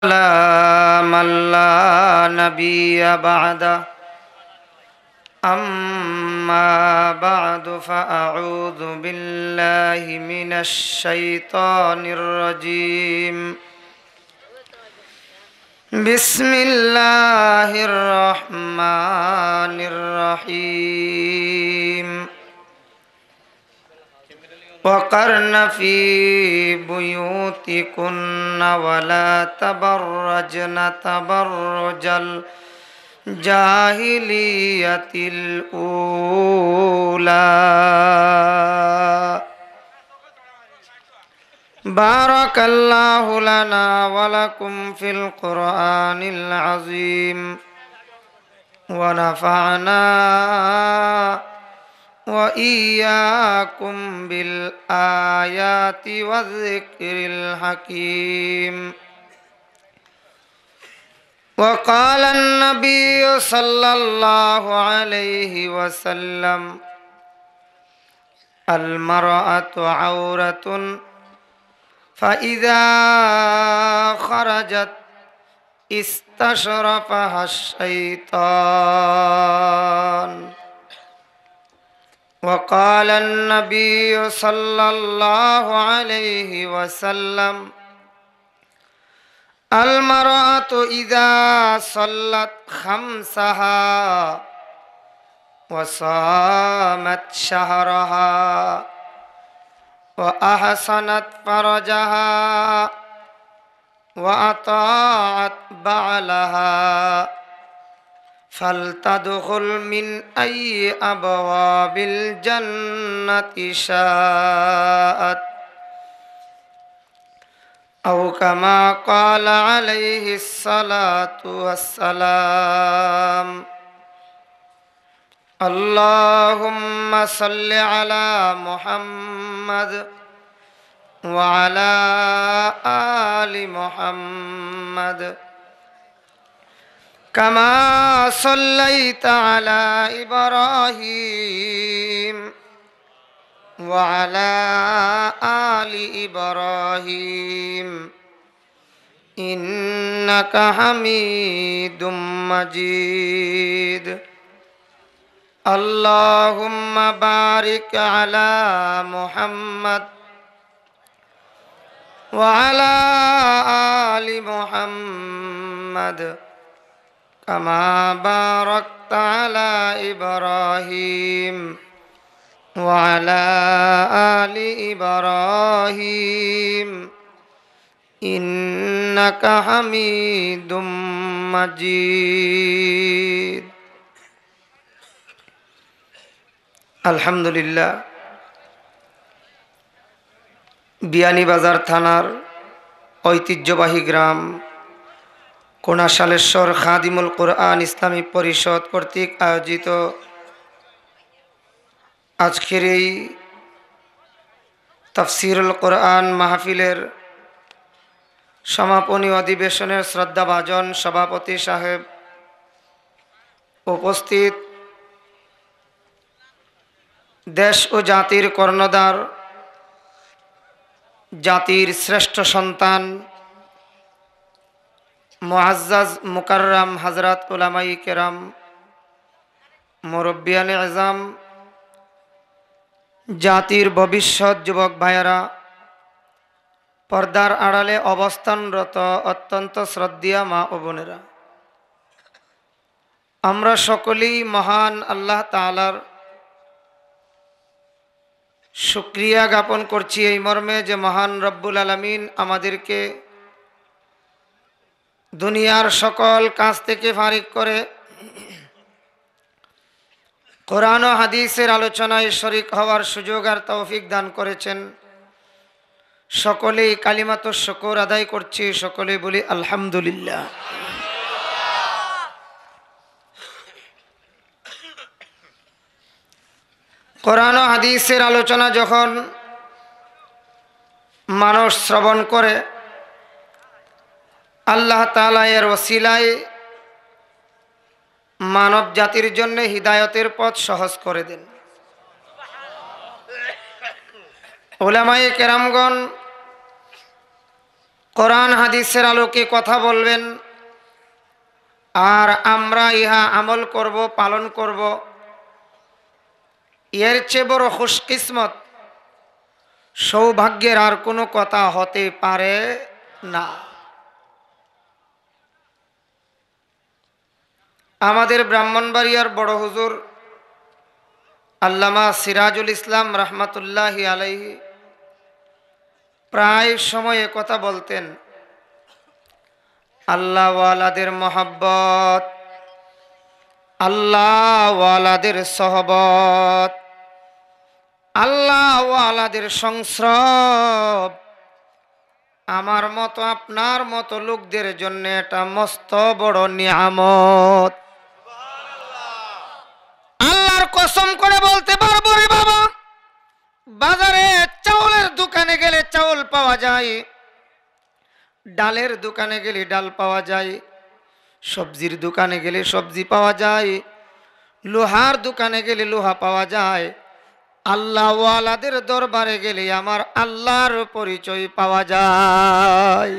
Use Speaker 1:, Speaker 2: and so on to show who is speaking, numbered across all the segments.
Speaker 1: لا من لا نبي بعده أما بعد فأعوذ بالله من الشيطان الرجيم بسم الله الرحمن الرحيم وقرن في بيوتكن ولا تبرجن تبرج الجاهلية الأولى بارك الله لنا ولكم في القرآن العظيم ونفعنا وإياكم بالآيات والذكر الحكيم وقال النبي صلى الله عليه وسلم المرأة عورة فإذا خرجت استشرفها الشيطان وقال النبي صلى الله عليه وسلم المرأة إذا صلت خمسها وصامت شهرها وأحسنت فرجها وأطاعت بعلها فلتدخل من أي أبواب الجنة شاءت أو كما قال عليه الصلاة والسلام اللهم صل على محمد وعلى آل محمد كما صليت على إبراهيم وعلى آل إبراهيم إنك حميد مجيد اللهم بارك على محمد وعلى آل محمد كما باركت على إبراهيم وعلى آل إبراهيم إنك حميد مجيد الحمد لله বিয়ানীবাজার থানার ঐতিহ্যবাহী গ্রাম কোনাশালেশ্বর খাদিমুল কোরআন ইসলামী পরিষদ কর্তৃক আয়োজিত আজকের এই তাফসিরুল কোরআন মাহফিলের সমাপনী অধিবেশনের শ্রদ্ধাভাজন সভাপতি সাহেব, উপস্থিত দেশ ও জাতির কর্ণধার, জাতির শ্রেষ্ঠ সন্তান মুআজ্জাজ মুকাররম হযরত উলামায়ে কেরাম, মুরব্বিয়ানে আযম, জাতির ভবিষ্যৎ যুবক ভাইয়েরা, পর্দার আড়ালে অবস্থানরত অত্যন্ত শ্রদ্ধেয় মা ও বোনেরা, আমরা সকলেই মহান আল্লাহ তাআলার শুকরিয়া জ্ঞাপন করছি এই মর্মে যে মহান রব্বুল আলামিন আমাদেরকে দুনিয়ার সকল কাজ থেকে ফারিগ করে কোরআন ও হাদিসের আলোচনায় শরীক হওয়ার সুযোগ আর তৌফিক দান করেছেন। সকলেই কালিমাতুশ শুকর আদায় করছি, সকলেই বলি আলহামদুলিল্লাহ। কোরআন ও হাদিসের আলোচনা যখন মানুষ শ্রবণ করে, আল্লাহ তাআলা এর ওসিলায় মানব জাতির জন্য হিদায়তের পথ সহজ করে দেন। উলামায়ে কেরামগণ কোরআন হাদিসের আলোকে কথা বলবেন, আর আমরা ইহা আমল করব, পালন করব। এর চেয়ে বড় খুশকিসমত, সৌভাগ্যের আর কোনো কথা হতে পারে না। আমাদের ব্রাহ্মণবাড়িয়ার বড় হুজুর আল্লামা সিরাজুল ইসলাম রহমতুল্লাহি আলাইহি প্রায় সময়ে কথা বলতেন, আল্লাহওয়ালাদের মহব্বত, আল্লাহওয়ালাদের সহবত, আল্লাহওয়ালাদের সংস্রব আমার মতো আপনার মতো লোকদের জন্য এটা মস্ত বড় নিয়ামত। আল্লাহর কসম করে বলতে পারবো রে বাবা, বাজারে চাউলের দোকানে গেলে চাউল পাওয়া যায়, ডালের দোকানে গেলে ডাল পাওয়া যায়, সবজির দোকানে গেলে সবজি পাওয়া যায়, লোহার দোকানে গেলে লোহা পাওয়া যায়। আল্লাহওয়ালাদের দরবারে গেলে আমার আল্লাহর পরিচয় পাওয়া যায়।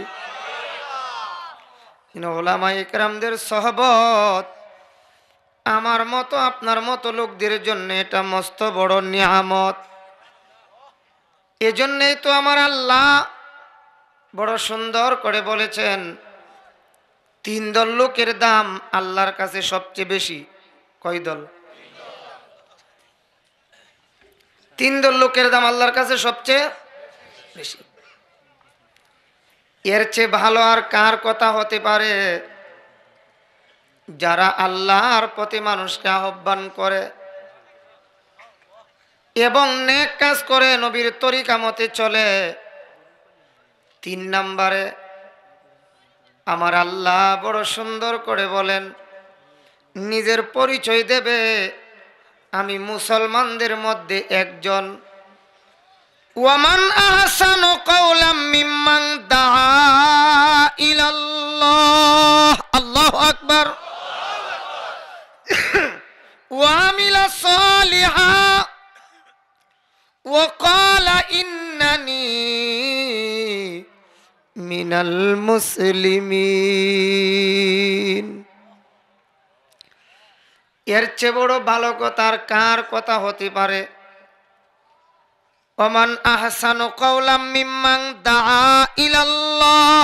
Speaker 1: ওলামায়ে কেরামদের সহবত আমার মতো আপনার মতো লোকদের জন্য এটা মস্ত বড় নিয়ামত। এজন্যই তো আমার আল্লাহ বড় সুন্দর করে বলেছেন, 3 দল লোকের দাম আল্লাহর কাছে সবচেয়ে বেশি। কয় দল? 3 দল লোকের দাম আল্লাহর কাছে সবচেয়ে বেশি। এর চেয়ে ভালো আর কার কথা হতে পারে? যারা আল্লাহর প্রতি মানুষকে আহ্বান করে এবং নেক কাজ করে, নবীর তরিকা মতে চলে। 3 নম্বরে আমার আল্লাহ বড় সুন্দর করে বলেন, নিজের পরিচয় দেবে, আমি মুসলমানদের মধ্যে একজন। ওয়ামান আহসানু কাওলাম মিম্মান দাআ ইলাল্লাহ, আল্লাহু আকবার, ওয়া আমিলা সালিহা ওয়া ক্বালা ইন্নানি মিনাল মুসলিমিন। এর চেয়ে বড় ভালো কথা আর কার কথা হতে পারে? ওমান আহসানু কাওলাম মিম্মান দাআ ইলাল্লাহ,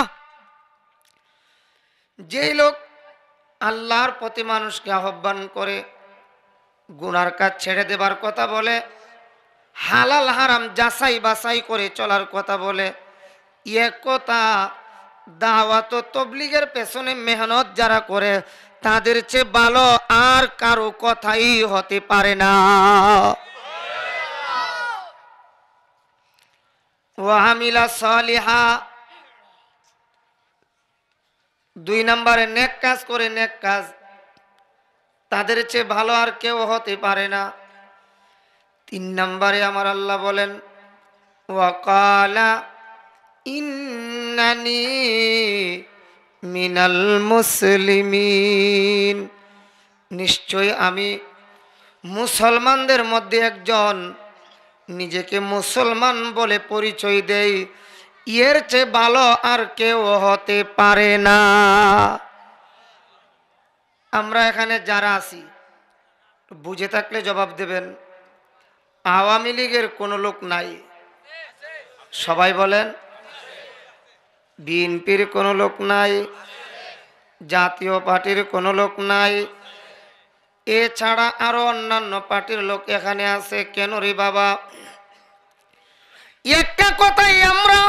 Speaker 1: যেই লোক আল্লাহর প্রতি মানুষকে আহ্বান করে, গুনার কাজ ছেড়ে দেবার কথা বলে, হালাল হারাম যাচাই বাছাই করে চলার কথা বলে, এ কথা দাওয়াত ও তবলিগের পেছনে মেহনত যারা করে তাদের চেয়ে ভালো আর কারো কথাই হতে পারে না। ওয়া আমিলা সালিহা, 2 নম্বরে নেক কাজ করে, নেক কাজ, তাদের চেয়ে ভালো আর কেউ হতে পারে না। 3 নম্বরে আমার আল্লাহ বলেন, ওয়া ক্বালা ইন্নানি মিনাল মুসলিমিন, নিশ্চয় আমি মুসলমানদের মধ্যে একজন। নিজেকে মুসলমান বলে পরিচয় দেই, এর চেয়ে ভালো আর কেউ হতে পারে না। আমরা এখানে যারা আছি, বুঝে থাকলে জবাব দেবেন, আওয়ামী লীগের কোনো লোক নাই? সবাই বলেন। বিএনপির কোনো লোক নাই? জাতীয় পার্টির কোনো লোক নাই? এছাড়া আরো অন্যান্য পার্টির লোক এখানে আছে। কেন রে বাবা? একটা কথাই আমরা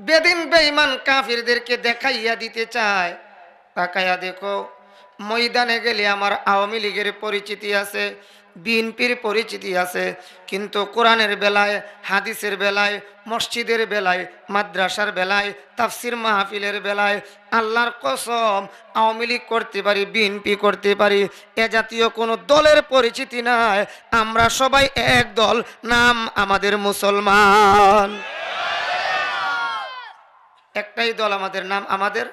Speaker 1: বেদিন বেঈমান কাফিরদেরকে দেখাইয়া দিতে চাই। তাকাইয়া দেখো, ময়দানে গেলে আমার আওয়ামী লীগের পরিচিতি আছে, বিএনপির পরিচিতি আছে, কিন্তু কোরআনের বেলায়, হাদিসের বেলায়, মসজিদের বেলায়, মাদ্রাসার বেলায়, তাফসির মাহফিলের বেলায় আল্লাহর কসম আওয়ামী লীগ করতে পারি, বিএনপি করতে পারি, এ জাতীয় কোনো দলের পরিচিতি নাই। আমরা সবাই এক দল, নাম আমাদের মুসলমান। একটাই দল আমাদের, নাম আমাদের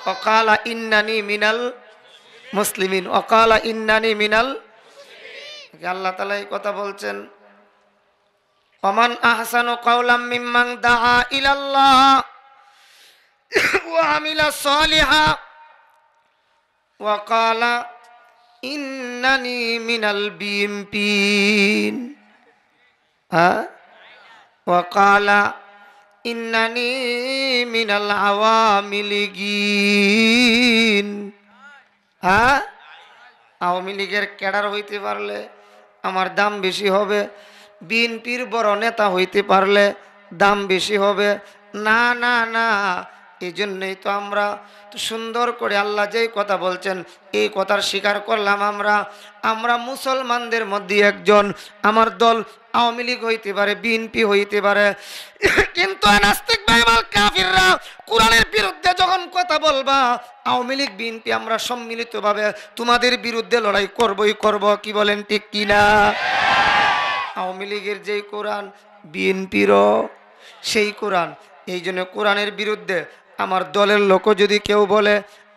Speaker 1: ওয়াকালা ইন্নানি মিনাল মুসলিমিন, ওয়াকালা ইন্নানি মিনাল। আল্লাহ তাআলা এই কথা বলছেন, ওমান আহসানু কাওলাম মিম্মান দাআ ইলাল্লাহ وعمل صالحا وقال إنني من البيمبين وقال إنني من العواملين আওয়ামী লীগের ক্যাডার হইতে পারলে আমার দাম বেশি হবে, বিএনপির বড় নেতা হইতে পারলে দাম বেশি হবে। না না না, এই জন্যই তো আমরা সুন্দর করে আল্লাহ যেই কথা বলছেন এই কথার স্বীকার করলাম। আমরা মুসলমানদের মধ্যে একজন, আমার দল আওয়ামী লীগ হইতে পারে, বিএনপি হইতে পারে, কিন্তু নাস্তিক বেঈমান কাফিররা কোরআনের বিরুদ্ধে যখন কথা বলবা, আওয়ামী লীগ বিএনপি আমরা সম্মিলিতভাবে তোমাদের বিরুদ্ধে লড়াই করবই করব। কি বলেন ঠিক কিনা? আওয়ামী লীগের যেই কোরআন, বিএনপিরও সেই কোরআন। এই জন্য কোরআনের বিরুদ্ধে আমার দলের লোকও যদি কেউ বলে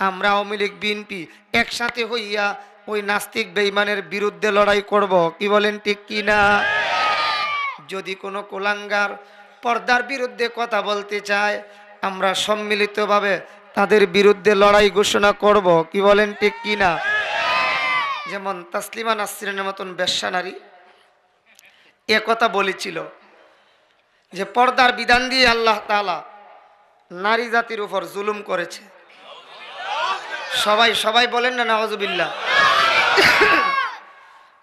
Speaker 1: আমরা আওয়ামী লীগ বিএনপি একসাথে হইয়া ওই নাস্তিক বেঈমানের বিরুদ্ধে লড়াই করব। কি বলেন ঠিক কিনা? যদি কোনো কুলাঙ্গার পর্দার বিরুদ্ধে কথা বলতে চায়, আমরা সম্মিলিতভাবে তাদের বিরুদ্ধে লড়াই ঘোষণা করব। কি বলেন ঠিক কিনা? যেমন তাসলিমা নাসরিনের মতন বেশ্যা নারী কথা বলেছিল যে পর্দার বিধান দিয়ে আল্লাহ তাআলা নারী জাতির উপর জুলুম করেছে। সবাই বলেন না নাউজুবিল্লাহ।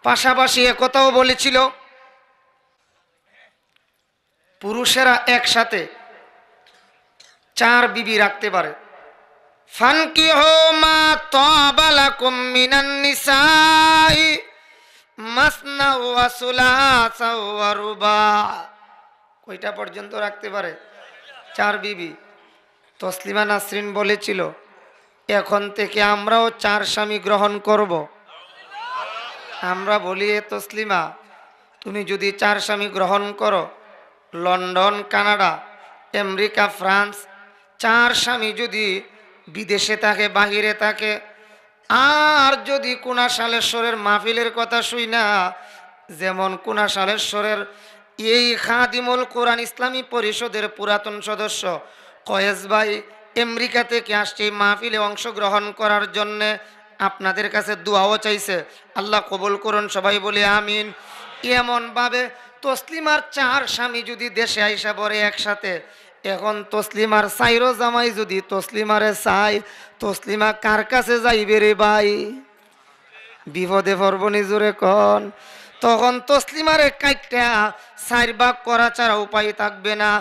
Speaker 1: পাশাপাশি কথাও বলেছিল পুরুষেরা একসাথে 4 বিবি রাখতে পারে। ফানকিহু মা তাবা লাকুম মিনান নিসাই মাসনা ওয়া সুলাসা ওয়া রুবা। কয়টা পর্যন্ত রাখতে পারে? 4 বিবি। তসলিমা নাসরিন বলেছিল এখন থেকে আমরাও 4 স্বামী গ্রহণ করব। আমরা বলি তসলিমা তুমি যদি 4 স্বামী গ্রহণ করো, লন্ডন, কানাডা, আমেরিকা, ফ্রান্স 4 স্বামী যদি বিদেশে থাকে, বাহিরে থাকে, আর যদি কুনাশালেশ্বরের মাহফিলের কথা শুই না, যেমন কুনাশালেশ্বরের এই খাদিমুল কোরআন ইসলামী পরিষদের পুরাতন সদস্য কয়েস ভাই আমেরিকা থেকে আসছে মাহফিলে অংশগ্রহণ করার জন্যে, আপনাদের কাছে দোয়াও চাইছে, আল্লাহ কবুল করুন, সবাই বলি আমিন। এমনভাবে তসলিমার 4 স্বামী যদি দেশে আইসা পড়ে একসাথে, এখন তসলিমার সাইরো জামাই যদি তসলিমারে চাই, তসলিমা কার কাছে যাইবে রে ভাই? বিপদে পড়বনি জোরে কন। তখন তসলিমারে কাইটা 4 ভাগ করা ছাড়া উপায় থাকবে না।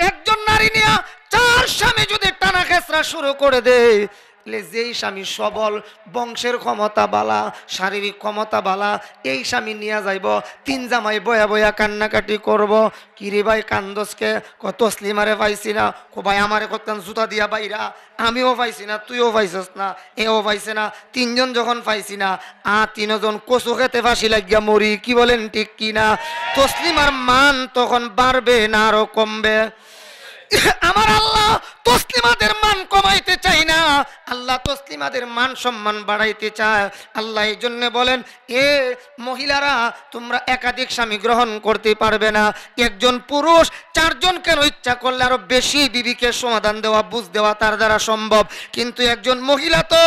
Speaker 1: একজন নারী নিয়ে 4 স্বামী যদি টানা খেসরা শুরু করে দেয়, যেই স্বামী সবল, বংশের ক্ষমতা বালা, শারীরিক ক্ষমতা বালা, এই স্বামী নিয়ে যাইব। 3 জামাই বয়া বয়া কান্নাকাটি করব, কিরে ভাই কান্দসকে? তসলিমারে পাইছি না। ভাই আমারে কতক্ষণ জুতা দিয়া বাইরা, আমিও পাইছি না, তুইও পাইছস না, এও পাইছে না। 3 জন যখন পাইছি না, 3 জন কচু খেতে ফাঁসি লাগিয়া মরি। কি বলেন ঠিক কিনা? তসলিমার মান তখন বাড়বে না আরো কমবে? আমার আল্লাহ তসলিমাদের মান কমাইতে চাই না, আল্লাহ তসলিমাদের মান সম্মান বাড়াইতে চায়। আল্লাহ এই জন্য বলেন এ মহিলারা তোমরা একাধিক স্বামী গ্রহণ করতে পারবে না। একজন পুরুষ 4 জন কেন ইচ্ছা করলে আরো বেশি বিবিকে সমাধান দেওয়া, বুঝ দেওয়া তার দ্বারা সম্ভব, কিন্তু একজন মহিলা তো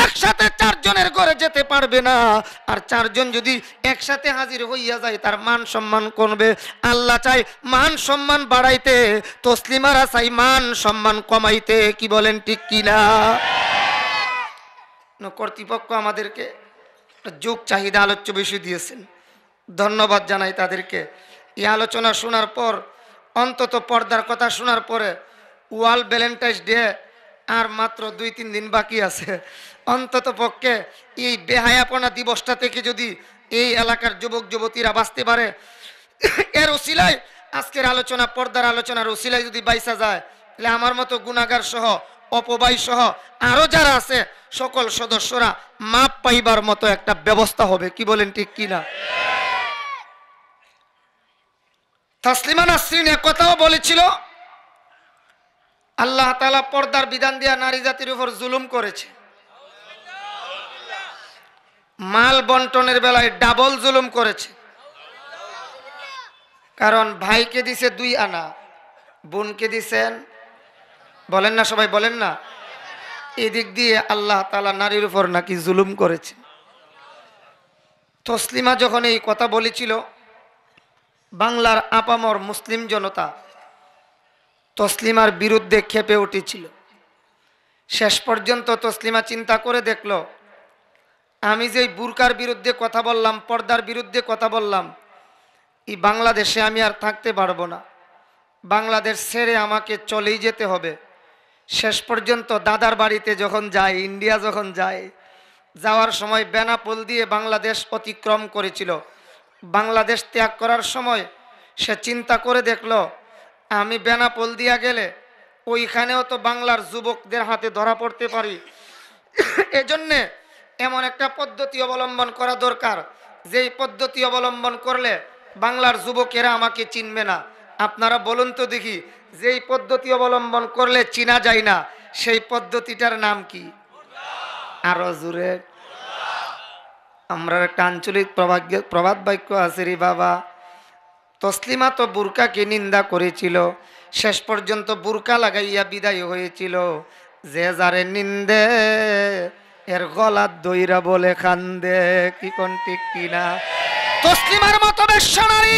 Speaker 1: একসাথে 4 জনের ঘরে যেতে পারবে না। আর 4 জন যদি একসাথে হাজির হইয়া যায় তার মান সম্মান কমবে। আল্লাহ চাই মান সম্মান বাড়াইতে, তসলিমারা চাই মান সম্মান কমাইতে। কি বলেন ঠিক কিনা? কর্তৃপক্ষ আমাদেরকে যোগ চাহিদা আলোচ্য বিষয় দিয়েছেন, ধন্যবাদ জানাই তাদেরকে। এই আলোচনা শোনার পর, অন্তত পর্দার কথা শোনার পরে, ওয়ার্ল্ড ভ্যালেন্টাইন্স ডে আর মাত্র 2-3 দিন বাকি আছে। অন্তত পক্ষে এই বেহায়াপনা দিবসটা থেকে যদি এই এলাকার যুবক যুবতীরা বাঁচতে পারে, এর ওসিলায় আজকের আলোচনা, পর্দার আলোচনার ওসিলায় যদি বাইসা যায়, তাহলে আমার মতো গুনাহগার সহ, অপবাই সহ আরো যারা আছে সকল সদস্যরা মাপ পাইবার মতো একটা ব্যবস্থা হবে। কি বলেন ঠিক কিনা? তাসলিমা নাসরিন কথাও বলেছিল আল্লাহ তাআলা পর্দার বিধান দিয়া নারী জাতির উপর জুলুম করেছে। মাল বন্টনের বেলায় ডাবল জুলুম করেছে। কারণ ভাইকে দিছে 2 আনা, বোনকে দিছেন বলেন না সবাই, বলেন না। এদিক দিয়ে আল্লাহ তাআলা নারীর উপর নাকি জুলুম করেছে। তসলিমা যখন এই কথা বলেছিল, বাংলার আপামর মুসলিম জনতা তসলিমার বিরুদ্ধে ক্ষেপে উঠেছিল। শেষ পর্যন্ত তসলিমা চিন্তা করে দেখল, আমি যেই বুরকার বিরুদ্ধে কথা বললাম, পর্দার বিরুদ্ধে কথা বললাম, এই বাংলাদেশে আমি আর থাকতে পারবো না, বাংলাদেশ ছেড়ে আমাকে চলেই যেতে হবে। শেষ পর্যন্ত দাদার বাড়িতে যখন যায়, ইন্ডিয়া যখন যায়, যাওয়ার সময় বেনাপোল দিয়ে বাংলাদেশ অতিক্রম করেছিল। বাংলাদেশ ত্যাগ করার সময় সে চিন্তা করে দেখল, আমি বেনাপোল দিয়া গেলে ওইখানেও তো বাংলার যুবকদের হাতে ধরা পড়তে পারি। এজন্যে এমন একটা পদ্ধতি অবলম্বন করা দরকার, যেই পদ্ধতি অবলম্বন করলে বাংলার যুবকেরা আমাকে চিনবে না। আপনারা বলুন তো দেখি, যেই পদ্ধতি অবলম্বন করলে চিনা যায় না, সেই পদ্ধতিটার নাম কি? আরো জোরে। আমরা একটা আঞ্চলিক প্রবাদ বাক্য আছে রে বাবা, তসলিমা তো বুরকাকে নিন্দা করেছিল, শেষ পর্যন্ত বুরকা লাগাইয়া বিদায় হয়েছিল। যে যারে নিন্দে এর গলার দইরা বলে কান্দে। কি কোন ঠিক কিনা? তসলিমার মতো বেশ্যা নারী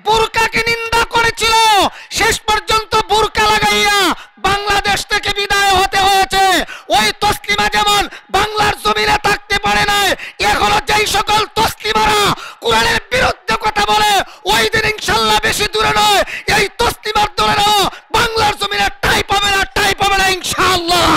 Speaker 1: বুরকাকে নিন্দা করেছিল, শেষ পর্যন্ত বুরকা লাগাইয়া বাংলাদেশ থেকে বিদায় হতে হয়েছে। ওই তসলিমা যেমন বাংলার জমিনে থাকতে পারে না, এখনো যেই সকল তসলিমারা কোরআনের বিরুদ্ধে কথা বলে, ওই দিন ইনশাআল্লাহ বেশি দূরে নয়, এই তসলিমার দলেরও বাংলার জমিনে ঠাঁই পাবে না, ঠাঁই পাবে না ইনশাআল্লাহ।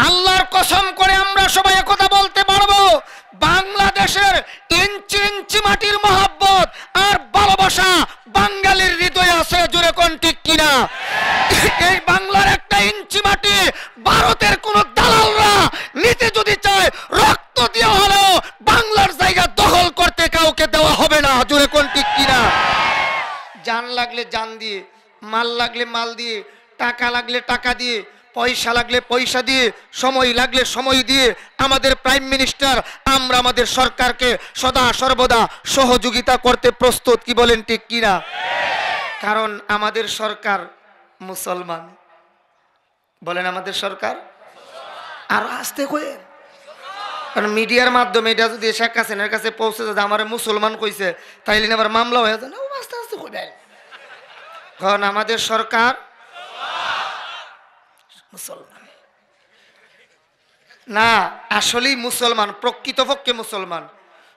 Speaker 1: আল্লাহর কসম করে আমরা সবাই কথা বলতে পারবো, বাংলাদেশের ইঞ্চি ইঞ্চি মাটির মহব্বত আর ভালোবাসা বাঙালির হৃদয়ে আছে। জোরে কোন ঠিক কিনা? এই বাংলার একটা ইঞ্চি মাটি ভারতের কোন দালালরা নিতে যদি চায়, রক্ত দিয়ে হলেও বাংলার জায়গা দখল করতে কাউকে দেওয়া হবে না। জোরে কোন ঠিক কিনা? জান লাগলে জান দিয়ে, মাল লাগলে মাল দিয়ে, টাকা লাগলে টাকা দিয়ে, পয়সা লাগলে পয়সা দিয়ে, সময় লাগলে সময় দিয়ে আমাদের প্রাইম মিনিস্টার, আমরা আমাদের সরকারকে সদা সর্বদা সহযোগিতা করতে প্রস্তুত। কি বলেন ঠিক কিনা? কারণ আমাদের সরকার মুসলমান। বলেন আমাদের সরকার। আর আসতে কয়ে, কারণ মিডিয়ার মাধ্যমে এটা যদি শেখ হাসিনার কাছে পৌঁছে যায় আমার মুসলমান কইছে, তাইলে আবার মামলা হয়ে যায় না, আস্তে আস্তে কই দেয়। কারণ আমাদের সরকার মুসলমান না, আসলেই মুসলমান, প্রকৃতপক্ষে মুসলমান।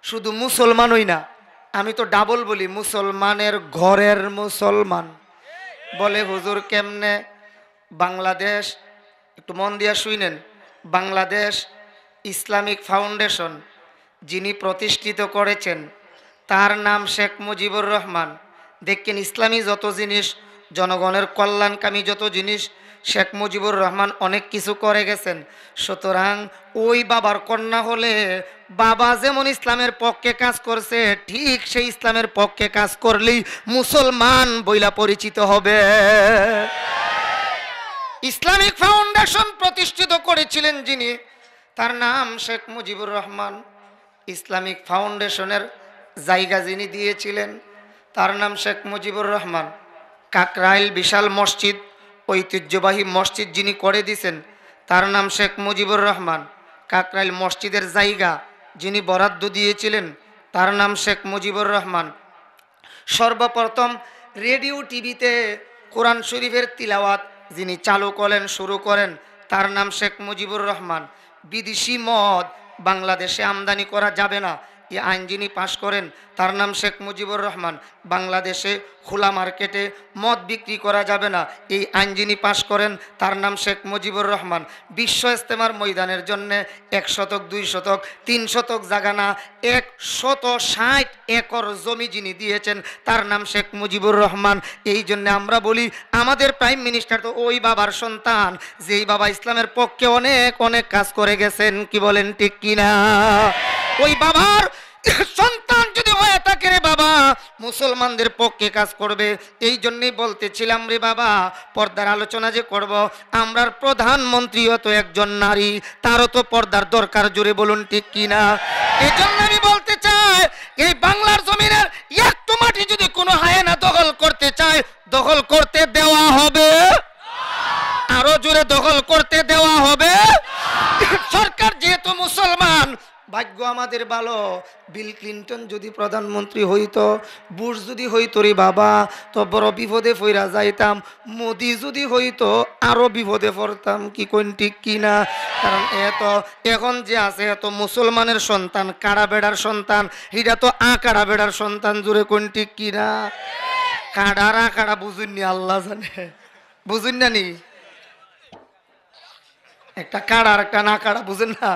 Speaker 1: শুধু মুসলমানই না, আমি তো ডাবল বলি, মুসলমানের ঘরের মুসলমান। বলে হুজুর কেমনে? বাংলাদেশ, একটু মন দিয়া শুনেন, বাংলাদেশ ইসলামিক ফাউন্ডেশন যিনি প্রতিষ্ঠিত করেছেন তার নাম শেখ মুজিবুর রহমান। দেখেন ইসলামী যত জিনিস, জনগণের কল্যাণকামী যত জিনিস, শেখ মুজিবুর রহমান অনেক কিছু করে গেছেন। সুতরাং ওই বাবার কন্যা হলে বাবা যেমন ইসলামের পক্ষে কাজ করছে, ঠিক সেই ইসলামের পক্ষে কাজ করলেই মুসলমান বইলা পরিচিত হবে। ইসলামিক ফাউন্ডেশন প্রতিষ্ঠিত করেছিলেন যিনি, তার নাম শেখ মুজিবুর রহমান। ইসলামিক ফাউন্ডেশনের জায়গা যিনি দিয়েছিলেন তার নাম শেখ মুজিবুর রহমান। কাকরাইল বিশাল মসজিদ, ঐতিহ্যবাহী মসজিদ যিনি করে দিয়েছেন তার নাম শেখ মুজিবুর রহমান। কাকরাইল মসজিদের জায়গা যিনি বরাদ্দ দিয়েছিলেন তার নাম শেখ মুজিবুর রহমান। সর্বপ্রথম রেডিও টিভিতে কোরআন শরীফের তিলাওয়াত যিনি চালু করেন, শুরু করেন, তার নাম শেখ মুজিবুর রহমান। বিদেশি মদ বাংলাদেশে আমদানি করা যাবে না, এই আইন যিনি পাশ করেন তার নাম শেখ মুজিবুর রহমান। বাংলাদেশে খোলা মার্কেটে মদ বিক্রি করা যাবে না, এই আইন যিনি পাশ করেন তার নাম শেখ মুজিবুর রহমান। বিশ্ব ইজতেমার ময়দানের জন্য 1 শতক 2 শতক 3 শতক জায়গা না, 160 একর জমি যিনি দিয়েছেন তার নাম শেখ মুজিবুর রহমান। এই জন্য আমরা বলি আমাদের প্রাইম মিনিস্টার তো ওই বাবার সন্তান, যেই বাবা ইসলামের পক্ষে অনেক অনেক কাজ করে গেছেন। কি বলেন ঠিক কিনা? ওই বাবার সন্তান যদি হয়ে থাকে রে বাবা, মুসলমানদের পক্ষে কাজ করবে। এই জন্যই বলতেছিলাম রে বাবা, পর্দার আলোচনা যে করব, আমরার প্রধানমন্ত্রীও তো একজন নারী, তারও তো পর্দার দরকার, জোরে বলুন ঠিক কিনা। এই জন্য আমি বলতে চাই, এই বাংলার জমিনের একটু মাটি যদি কোনো হায়েনা দখল করতে চায়, দখল করতে দেওয়া হবে, আরো জোরে দখল করতে দেওয়া হবে। সরকার যেহেতু মুসলমান, ভাগ্য আমাদের ভালো, বিল ক্লিন্টন যদি প্রধানমন্ত্রী হইতো, বুশ যদি হইতো রে বাবা, তো বড় বিপদে পড়া যাইতাম। মোদি যদি হইতো আরো বিপদে পড়তাম, কি কোন ঠিক কিনা। কারণ এখন যে আছে এত মুসলমানের সন্তান, কাড়া বেড়ার সন্তান, এটা তো কাড়া বেড়ার সন্তান, জুড়ে কোন ঠিক কিনা। কাড়ারা কাড়া বুঝুননি, আল্লাহ জানে, বুঝুন না নি, একটা কাড়া আর একটা না কাড়া, বুঝেন না।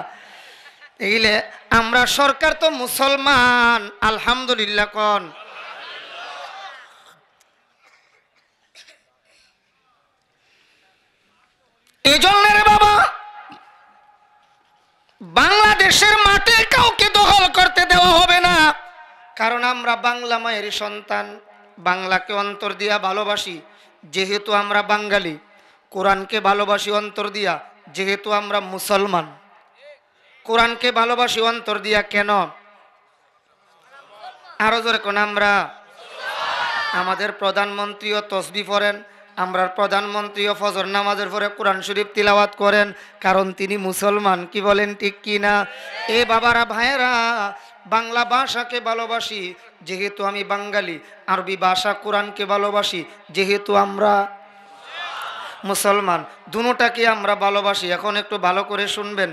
Speaker 1: এইলে আমরা সরকার তো মুসলমান, আলহামদুলিল্লাহ কোন। এই জন্য রে বাবা, বাংলাদেশের মাঠে কাউকে দখল করতে দেওয়া হবে না। কারণ আমরা বাংলা মায়ের সন্তান, বাংলাকে অন্তর দিয়া ভালোবাসি যেহেতু আমরা বাঙালি, কোরআনকে ভালোবাসি অন্তর দিয়া যেহেতু আমরা মুসলমান। কোরআনকে ভালোবাসি অন্তর দিয়া কেন? আরো জোরে কোন, আমরা আমাদের প্রধানমন্ত্রীও তসবিহ পড়েন, আমরা প্রধানমন্ত্রীও ফজর নামাজের পরে কোরআন শরীফ তিলাওয়াত করেন, কারণ তিনি মুসলমান, কি বলেন ঠিক কিনা। এ বাবারা ভাইয়েরা, বাংলা ভাষাকে ভালোবাসি যেহেতু আমি বাঙালি, আরবি ভাষা কোরআনকে ভালোবাসি যেহেতু আমরা মুসলমান, দুটোটাকে আমরা ভালোবাসি। এখন একটু ভালো করে শুনবেন,